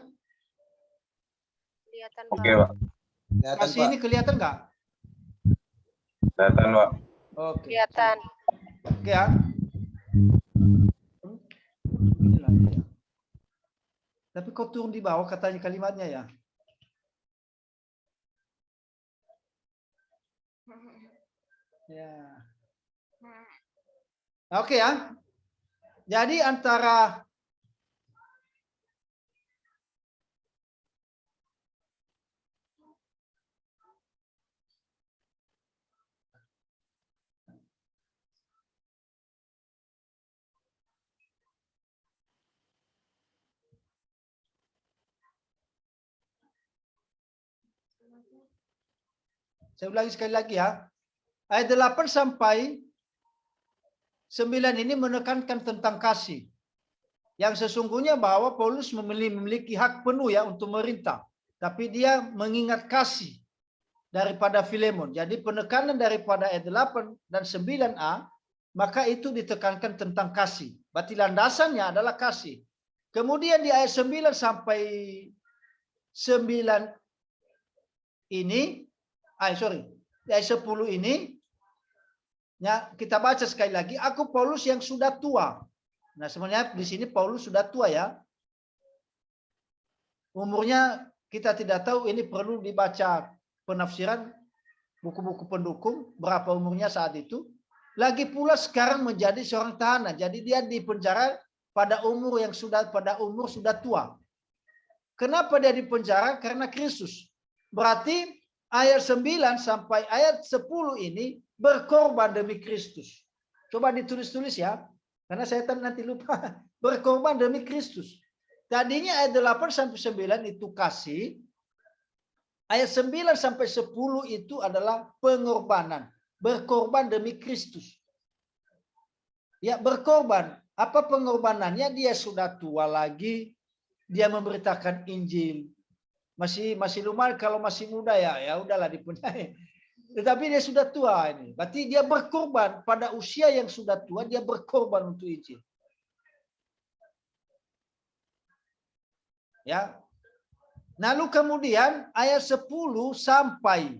Kelihatan, Oke, Pak. Pak. Kelihatan, Kasih Pak. ini kelihatan enggak? Kelihatan, Pak. Oke. Kelihatan. Oke ya. Inilah dia. Tapi kok turun di bawah katanya kalimatnya ya? Ya. Oke ya. Jadi antara Saya ulangi sekali lagi ya. Ayat 8 sampai 9 ini menekankan tentang kasih. Yang sesungguhnya bahwa Paulus memiliki hak penuh ya untuk merintah. Tapi dia mengingat kasih daripada Filemon. Jadi penekanan daripada ayat 8 dan 9a, maka itu ditekankan tentang kasih. Berarti landasannya adalah kasih. Kemudian di ayat 9 sampai 9 ini, di ayat 10 ini, ya, kita baca sekali lagi, aku Paulus yang sudah tua. Nah, sebenarnya di sini Paulus sudah tua ya. Umurnya kita tidak tahu, ini perlu dibaca penafsiran buku-buku pendukung berapa umurnya saat itu. Lagi pula sekarang menjadi seorang tahanan. Jadi dia di penjara pada umur sudah tua. Kenapa dia di penjara? Karena Kristus. Berarti ayat 9 sampai ayat 10 ini berkorban demi Kristus. Coba ditulis-tulis ya. Karena saya nanti lupa. Berkorban demi Kristus. Tadinya ayat 8 sampai 9 itu kasih. Ayat 9 sampai 10 itu adalah pengorbanan. Berkorban demi Kristus. Ya, berkorban. Apa pengorbanannya? Dia sudah tua lagi. Dia memberitakan Injil. Masih lumayan kalau masih muda ya udahlah dipunyai. Tetapi dia sudah tua ini. Berarti dia berkorban pada usia yang sudah tua, dia berkorban untuk Injil. Ya. Lalu kemudian ayat 10 sampai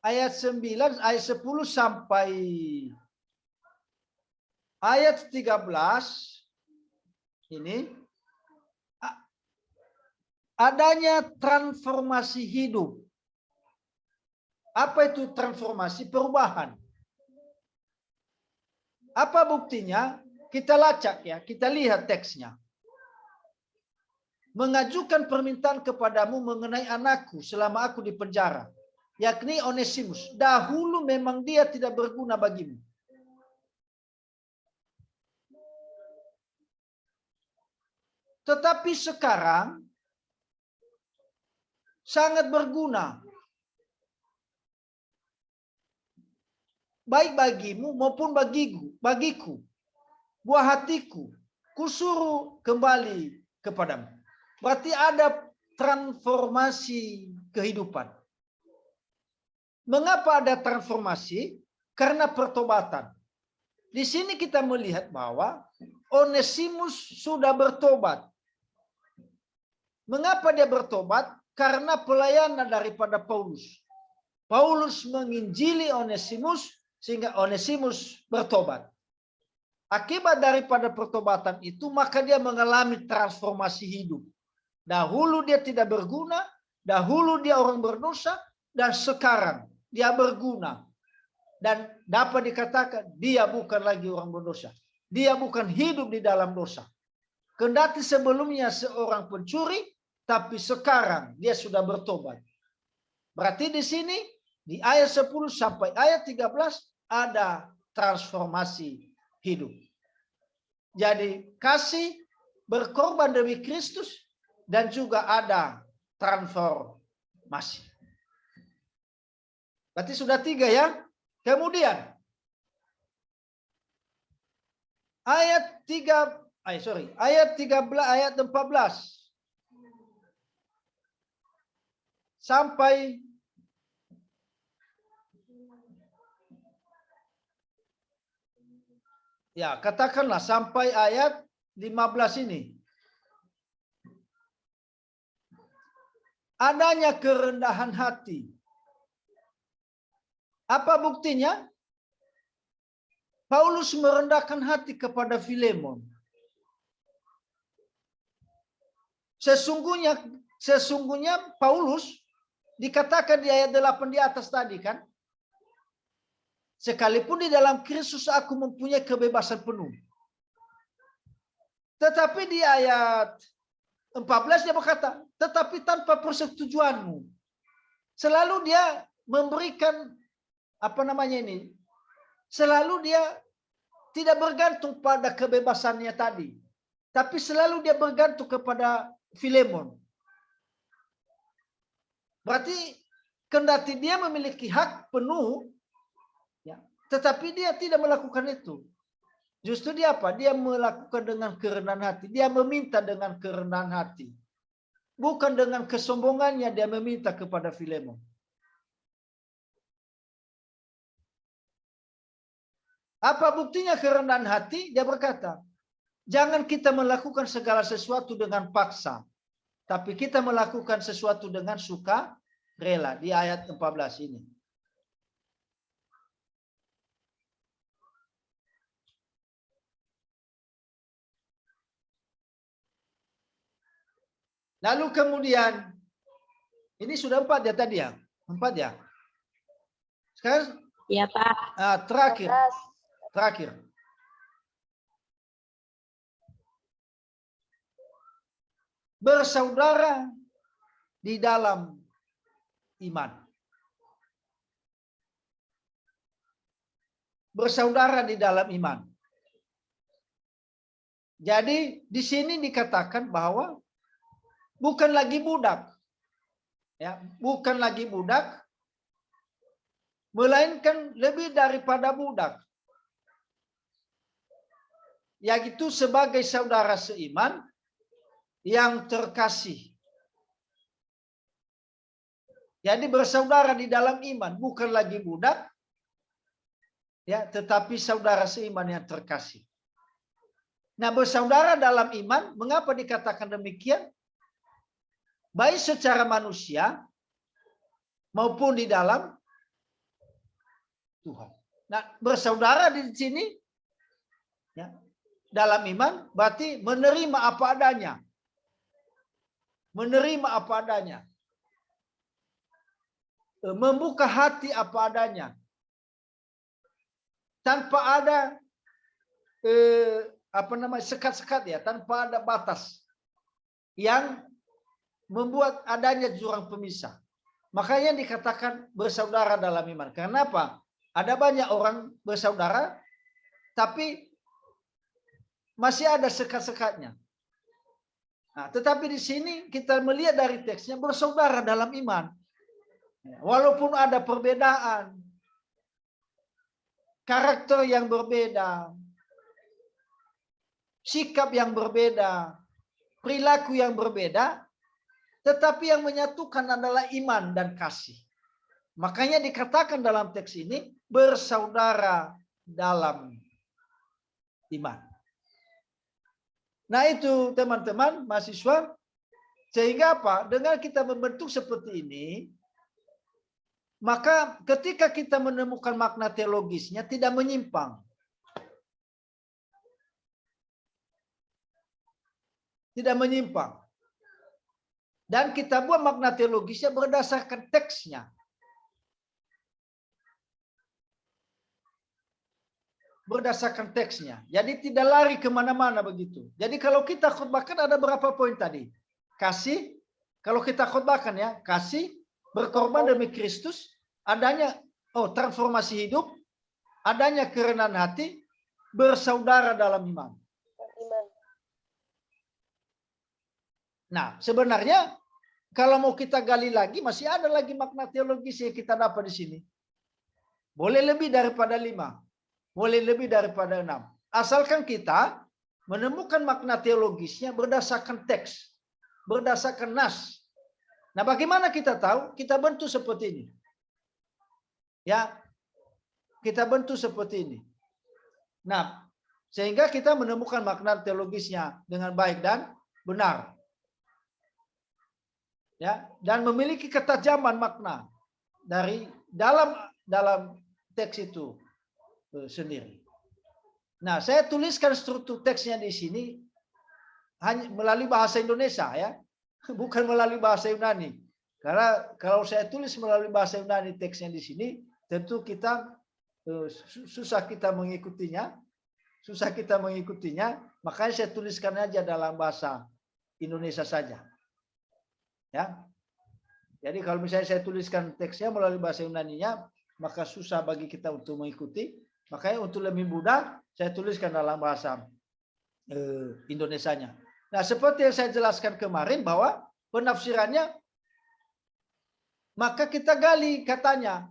ayat 9, ayat 10 sampai ayat 13 ini adanya transformasi hidup. Apa itu transformasi? Perubahan. Apa buktinya? Kita lacak ya, kita lihat teksnya. Mengajukan permintaan kepadamu mengenai anakku selama aku di penjara, yakni Onesimus. Dahulu memang dia tidak berguna bagimu. Tetapi sekarang sangat berguna. Baik bagimu maupun bagiku. Buah hatiku, kusuruh kembali kepadamu. Berarti ada transformasi kehidupan. Mengapa ada transformasi? Karena pertobatan. Di sini kita melihat bahwa Onesimus sudah bertobat. Mengapa dia bertobat? Karena pelayanan daripada Paulus. Paulus menginjili Onesimus sehingga Onesimus bertobat. Akibat daripada pertobatan itu, maka dia mengalami transformasi hidup. Dahulu dia tidak berguna, dahulu dia orang berdosa, dan sekarang dia berguna. Dan dapat dikatakan dia bukan lagi orang berdosa. Dia bukan hidup di dalam dosa. Kendati sebelumnya seorang pencuri, tapi sekarang dia sudah bertobat. Berarti di sini di ayat 10 sampai ayat 13 ada transformasi hidup. Jadi kasih, berkorban demi Kristus, dan juga ada transformasi. Berarti sudah 3 ya. Kemudian ayat 13, ayat 14 sampai ya, katakanlah sampai ayat 15 ini. Adanya kerendahan hati. Apa buktinya? Paulus merendahkan hati kepada Filemon. Sesungguhnya Paulus dikatakan di ayat 8 di atas tadi kan. Sekalipun di dalam Kristus aku mempunyai kebebasan penuh. Tetapi di ayat 14 dia berkata, tetapi tanpa persetujuanmu. Selalu dia memberikan selalu dia tidak bergantung pada kebebasannya tadi. Tapi selalu dia bergantung kepada Filemon. Berarti kendati dia memiliki hak penuh, ya, tetapi dia tidak melakukan itu. Justru dia apa? Dia melakukan dengan kerendahan hati. Dia meminta dengan kerendahan hati. Bukan dengan kesombongannya dia meminta kepada Filemon. Apa buktinya kerendahan hati? Dia berkata, jangan kita melakukan segala sesuatu dengan paksa. Tapi kita melakukan sesuatu dengan suka rela. Di ayat 14 ini. Lalu kemudian, ini sudah 4 ya tadi ya? 4 ya? Sekarang Ya Pak. terakhir. Bersaudara di dalam iman. Bersaudara di dalam iman. Jadi di sini dikatakan bahwa bukan lagi budak. Ya, bukan lagi budak, melainkan lebih daripada budak. Yaitu sebagai saudara seiman yang terkasih. Jadi bersaudara di dalam iman, bukan lagi budak, ya, tetapi saudara seiman yang terkasih. Nah, bersaudara dalam iman, mengapa dikatakan demikian? Baik secara manusia maupun di dalam Tuhan. Nah, bersaudara di sini, ya, dalam iman berarti menerima apa adanya. Menerima apa adanya. Membuka hati apa adanya. Tanpa ada sekat-sekat ya, tanpa ada batas yang membuat adanya jurang pemisah. Makanya dikatakan bersaudara dalam iman. Kenapa? Ada banyak orang bersaudara tapi masih ada sekat-sekatnya. Nah, tetapi di sini kita melihat dari teksnya bersaudara dalam iman. Walaupun ada perbedaan, karakter yang berbeda, sikap yang berbeda, perilaku yang berbeda, tetapi yang menyatukan adalah iman dan kasih. Makanya dikatakan dalam teks ini bersaudara dalam iman. Nah itu teman-teman mahasiswa, sehingga apa? Dengan kita membentuk seperti ini, maka ketika kita menemukan makna teologisnya tidak menyimpang. Tidak menyimpang. Dan kita buat makna teologisnya berdasarkan teksnya. Berdasarkan teksnya. Jadi tidak lari kemana-mana begitu. Jadi kalau kita khotbahkan ada berapa poin tadi? Kasih. Kalau kita khotbahkan ya, kasih, berkorban demi Kristus, adanya transformasi hidup, adanya kerendahan hati, bersaudara dalam iman. Nah, sebenarnya kalau mau kita gali lagi, masih ada lagi makna teologis yang kita dapat di sini. Boleh lebih daripada 5. Boleh lebih daripada 6. Asalkan kita menemukan makna teologisnya berdasarkan teks. Berdasarkan nas. Nah, bagaimana kita tahu? Kita bentuk seperti ini. Ya, kita bentuk seperti ini. Nah, sehingga kita menemukan makna teologisnya dengan baik dan benar. Ya, dan memiliki ketajaman makna dari dalam teks itu sendiri. Nah, saya tuliskan struktur teksnya di sini hanya melalui bahasa Indonesia ya, bukan melalui bahasa Yunani. Karena kalau saya tulis melalui bahasa Yunani teksnya di sini, tentu kita susah kita mengikutinya, makanya saya tuliskan aja dalam bahasa Indonesia saja. Ya. Jadi kalau misalnya saya tuliskan teksnya melalui bahasa Yunaninya, maka susah bagi kita untuk mengikuti. Makanya untuk lebih mudah, saya tuliskan dalam bahasa Indonesianya. Nah, seperti yang saya jelaskan kemarin bahwa penafsirannya maka kita gali katanya.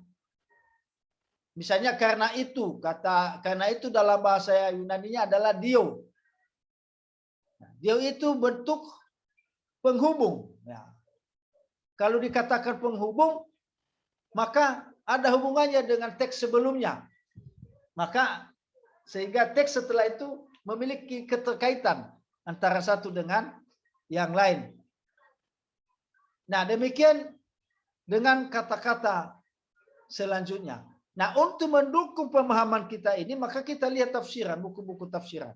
Misalnya karena itu, karena itu dalam bahasa Yunani-nya adalah dio. Dio itu bentuk penghubung. Ya. Kalau dikatakan penghubung, maka ada hubungannya dengan teks sebelumnya. Maka sehingga teks setelah itu memiliki keterkaitan antara satu dengan yang lain. Nah, demikian dengan kata-kata selanjutnya. Nah, untuk mendukung pemahaman kita ini, maka kita lihat tafsiran, buku-buku tafsiran.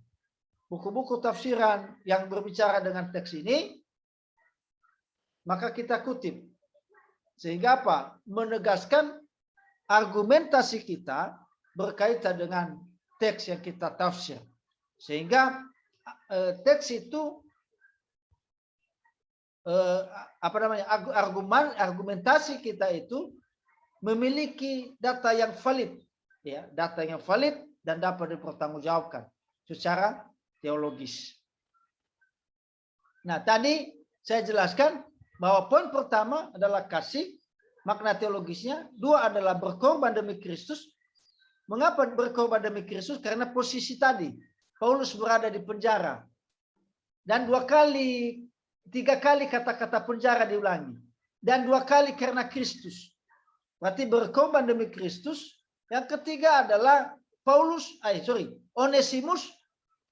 Buku-buku tafsiran yang berbicara dengan teks ini, maka kita kutip. Sehingga apa? Menegaskan argumentasi kita berkaitan dengan teks yang kita tafsir. Sehingga teks itu argumentasi kita itu memiliki data yang valid, ya, data yang valid dan dapat dipertanggungjawabkan secara teologis. Nah, tadi saya jelaskan bahwa poin pertama adalah kasih, makna teologisnya. Dua adalah berkorban demi Kristus. Mengapa berkorban demi Kristus? Karena posisi tadi Paulus berada di penjara dan 3 kali kata-kata penjara diulangi dan 2 kali karena Kristus. Berarti berkorban demi Kristus. Yang ketiga adalah Onesimus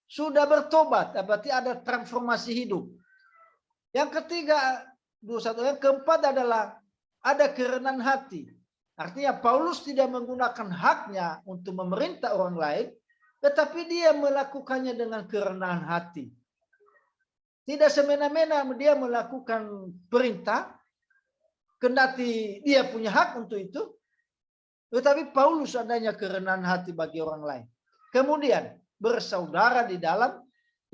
sudah bertobat, berarti ada transformasi hidup. Yang ketiga, yang keempat adalah ada kerenan hati. Artinya Paulus tidak menggunakan haknya untuk memerintah orang lain, tetapi dia melakukannya dengan kerenan hati. Tidak semena-mena dia melakukan perintah, kendati dia punya hak untuk itu, tetapi Paulus adanya kerenan hati bagi orang lain. Kemudian bersaudara di dalam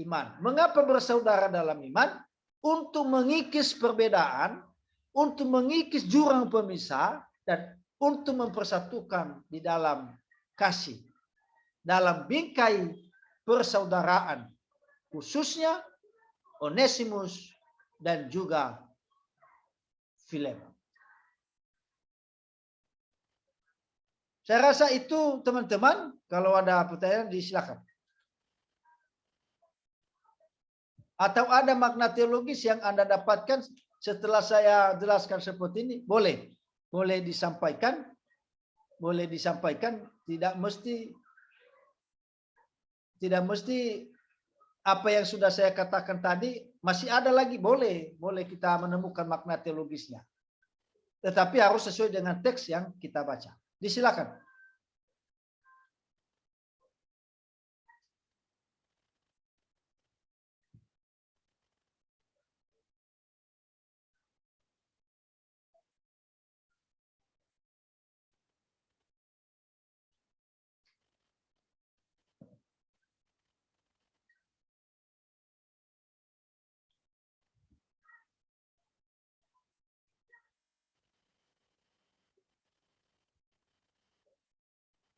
iman. Mengapa bersaudara dalam iman? Untuk mengikis perbedaan, untuk mengikis jurang pemisah, dan untuk mempersatukan di dalam kasih. Dalam bingkai persaudaraan. Khususnya Onesimus dan juga Filemon. Saya rasa itu teman-teman, kalau ada pertanyaan disilakan. Atau ada makna teologis yang Anda dapatkan setelah saya jelaskan seperti ini, boleh disampaikan, tidak mesti apa yang sudah saya katakan tadi, masih ada lagi, boleh kita menemukan makna teologisnya. Tetapi harus sesuai dengan teks yang kita baca. Disilakan.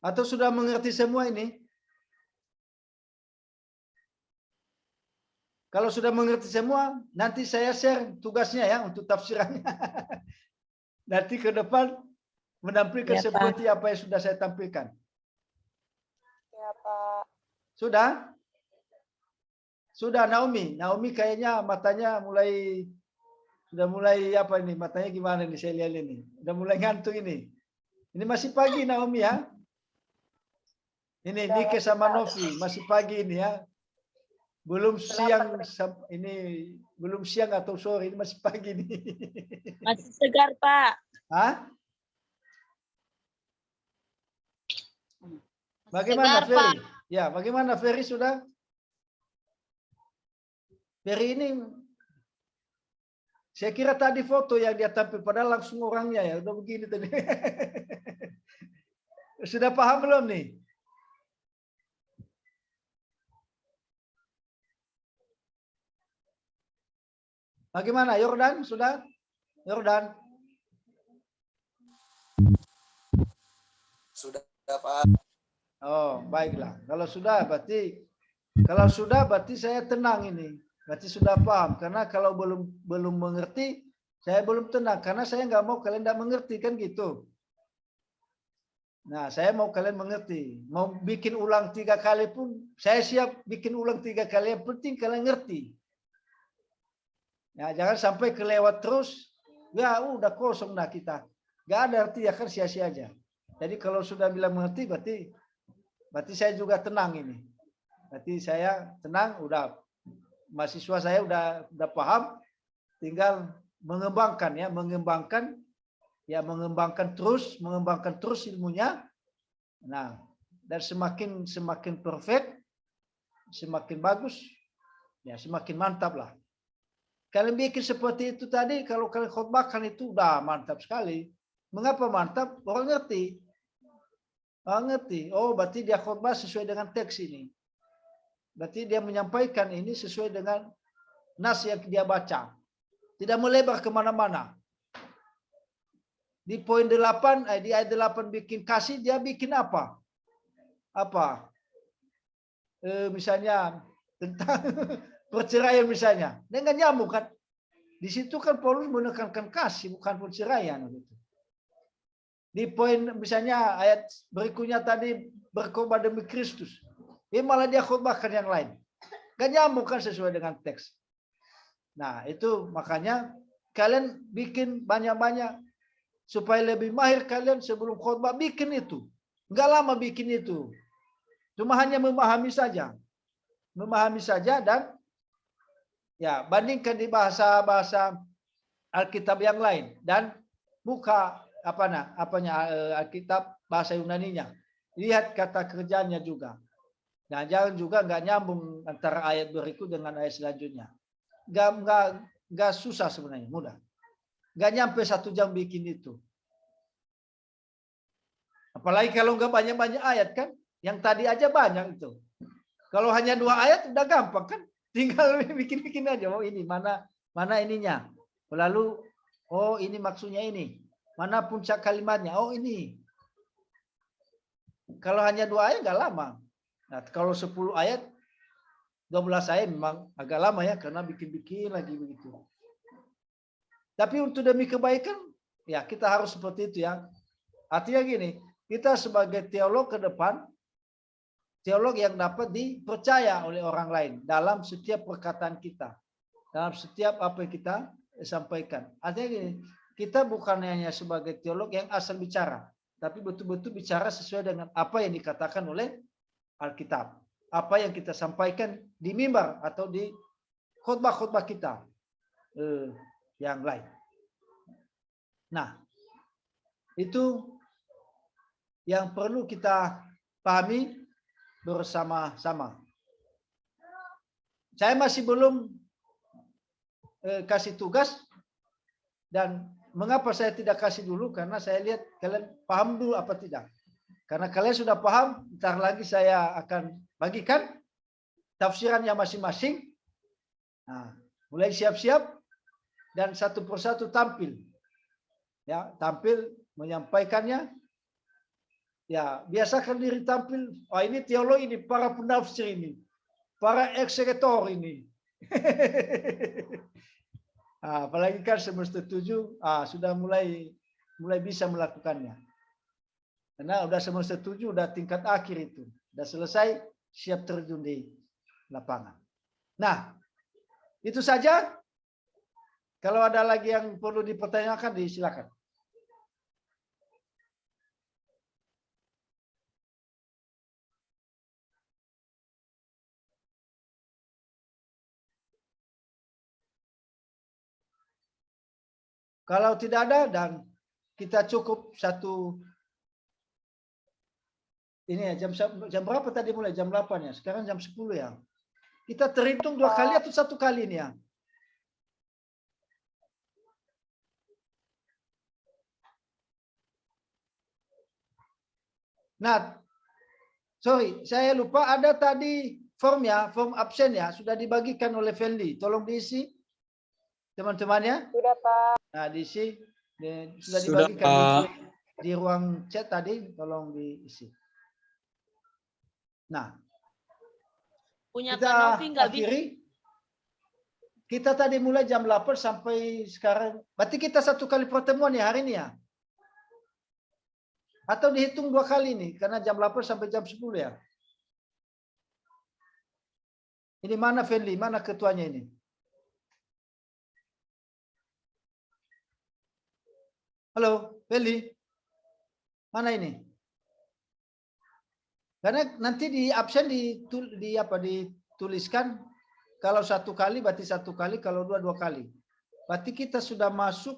Atau sudah mengerti semua ini? Kalau sudah mengerti semua, nanti saya share tugasnya ya untuk tafsirannya. Nanti ke depan menampilkan Ya, seperti apa yang sudah saya tampilkan. Ya, Pak. Sudah? Sudah, Naomi. Naomi kayaknya matanya sudah mulai apa ini? Matanya gimana nih saya lihat ini? Sudah mulai ngantuk ini. Ini masih pagi Naomi ya. Ini Nike sama Novi masih pagi ini ya. Belum siang belum siang atau sore, ini masih pagi nih. Masih segar, Pak. Hah? Bagaimana segar, Ferry? Pak. Ya, bagaimana Ferry sudah? Ferry ini saya kira tadi foto yang dia tampil padahal langsung orangnya ya, udah begini tadi. Sudah paham belum nih? Bagaimana Yordan? Sudah? Yordan? Sudah, Pak. Oh, baiklah. Kalau sudah berarti saya tenang ini. Berarti sudah paham. Karena kalau belum mengerti, Saya belum tenang karena saya nggak mau kalian tidak mengerti kan gitu. Nah, saya mau kalian mengerti. Mau bikin ulang 3 kali pun saya siap bikin ulang 3 kali. Yang penting kalian ngerti. Ya, jangan sampai kelewat terus. Ya, udah kosong dah kita. Gak ada arti ya kan sia-sia aja. Jadi kalau sudah bilang mengerti berarti saya juga tenang ini. Berarti saya tenang, udah mahasiswa saya udah paham, tinggal mengembangkan mengembangkan terus ilmunya. Nah, dan semakin perfect, semakin bagus, ya semakin mantap lah. Kalian bikin seperti itu tadi, kalau kalian khotbahkan itu udah mantap sekali. Mengapa mantap? Orang ngerti. Orang ngerti. Oh, berarti dia khotbah sesuai dengan teks ini. Berarti dia menyampaikan ini sesuai dengan nas yang dia baca. Tidak melebar kemana-mana. Di poin 8, di ayat 8 bikin kasih, dia bikin apa? Apa? Misalnya tentang perceraian misalnya. Dengan nyambung kan. Di situ kan Paulus menekankan kasih, bukan perceraian. Di poin misalnya ayat berikutnya tadi berkorban demi Kristus. Malah dia khotbahkan yang lain. Gak nyambung kan sesuai dengan teks. Nah itu makanya kalian bikin banyak-banyak. Supaya lebih mahir kalian sebelum khotbah bikin itu. Enggak lama bikin itu. Cuma hanya memahami saja. Memahami saja dan ya bandingkan di bahasa-bahasa Alkitab yang lain dan buka Alkitab bahasa Yunaninya. Lihat kata kerjanya juga. Nah, jangan juga enggak nyambung antara ayat berikut dengan ayat selanjutnya. Enggak susah sebenarnya, mudah. Nggak nyampe 1 jam bikin itu. Apalagi kalau nggak banyak-banyak ayat kan. Yang tadi aja banyak itu. Kalau hanya 2 ayat udah gampang kan. Tinggal bikin-bikin aja. Oh ini mana ininya. Lalu oh ini maksudnya ini. Mana puncak kalimatnya. Oh ini. Kalau hanya 2 ayat nggak lama. Nah kalau 10 ayat 12 ayat memang agak lama ya. Karena bikin-bikin lagi begitu. Tapi untuk demi kebaikan, ya kita harus seperti itu ya. Artinya gini, kita sebagai teolog ke depan, teolog yang dapat dipercaya oleh orang lain dalam setiap perkataan kita, dalam setiap apa yang kita sampaikan. Artinya gini, kita bukan hanya sebagai teolog yang asal bicara, tapi betul-betul bicara sesuai dengan apa yang dikatakan oleh Alkitab, apa yang kita sampaikan di mimbar atau di khotbah-khotbah kita. Yang lain. Nah, itu yang perlu kita pahami bersama-sama. Saya masih belum kasih tugas dan mengapa saya tidak kasih dulu karena saya lihat kalian paham dulu apa tidak. Karena kalian sudah paham, ntar lagi saya akan bagikan tafsirannya masing-masing. Nah, mulai siap-siap. Dan satu persatu tampil, ya tampil menyampaikannya, ya biasakan diri tampil. Oh ini teolog ini, para penafsir ini, para eksekutor ini. Apalagi kan semester 7 sudah mulai bisa melakukannya. Karena udah semester 7 udah tingkat akhir itu, udah selesai, siap terjun di lapangan. Nah itu saja. Kalau ada lagi yang perlu dipertanyakan, silakan. Kalau tidak ada dan kita cukup satu ini ya jam berapa tadi mulai? Jam 8 ya. Sekarang jam 10 ya. Kita terhitung 2 kali atau 1 kali ini ya? Nah, sorry, saya lupa ada tadi form absen ya, sudah dibagikan oleh Fendi. Tolong diisi, teman-temannya. Sudah, Pak. Nah, diisi, sudah dibagikan di ruang chat tadi, tolong diisi. Nah, Punya kita Kak Novi nggak bisa. akhiri. Kita tadi mulai jam 8 sampai sekarang. Berarti kita 1 kali pertemuan ya hari ini ya? Atau dihitung 2 kali nih, karena jam 8 sampai jam 10 ya? Ini mana Feli? Mana ketuanya ini? Halo, Feli? Mana ini? Karena nanti di absen dituliskan kalau 1 kali berarti 1 kali, kalau 2 kali. Berarti kita sudah masuk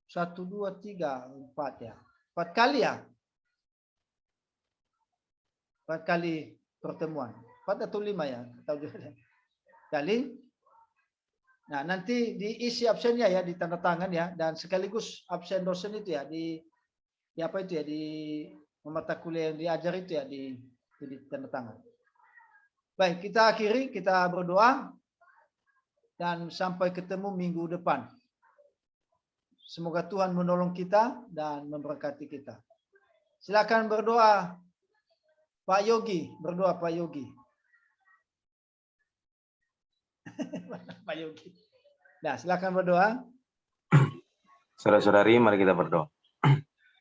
1, 2, 3, 4 ya. 4 kali ya? 4 kali pertemuan. 4 atau 5 ya? Tahu juga. Kali. Nah, nanti diisi absennya ya, di tanda tangan ya, dan sekaligus absen dosen itu ya di apa itu ya, di mata kuliah yang diajar itu ya di tanda tangan. Baik, kita akhiri, kita berdoa dan sampai ketemu minggu depan. Semoga Tuhan menolong kita dan memberkati kita. Silakan berdoa Pak Yogi, berdoa Pak Yogi. Pak Yogi. Nah, silakan berdoa. Saudara-saudari, mari kita berdoa.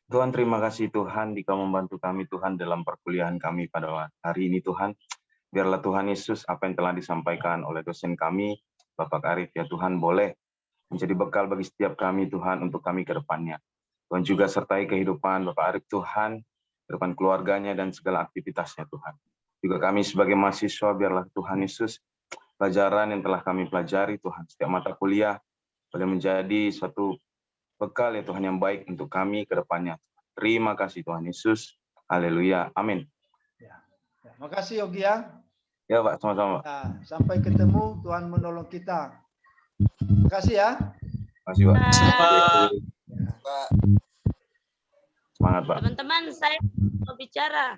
Tuhan, terima kasih Tuhan Dikau membantu kami Tuhan dalam perkuliahan kami pada hari ini Tuhan. Biarlah Tuhan Yesus apa yang telah disampaikan oleh dosen kami, Bapak Arif ya Tuhan, boleh menjadi bekal bagi setiap kami Tuhan untuk kami ke depannya. Tuhan juga sertai kehidupan Bapak Arif Tuhan, kehidupan keluarganya dan segala aktivitasnya Tuhan. Juga kami sebagai mahasiswa, biarlah Tuhan Yesus pelajaran yang telah kami pelajari Tuhan, setiap mata kuliah boleh menjadi suatu bekal ya Tuhan yang baik untuk kami ke depannya. Terima kasih Tuhan Yesus. Haleluya. Amin. Ya. Makasih Yogi ya. Ya Pak, sama-sama. Nah, sampai ketemu, Tuhan menolong kita. Terima kasih ya. Terima kasih Pak. Pak. Semangat Pak. Teman-teman, saya mau bicara.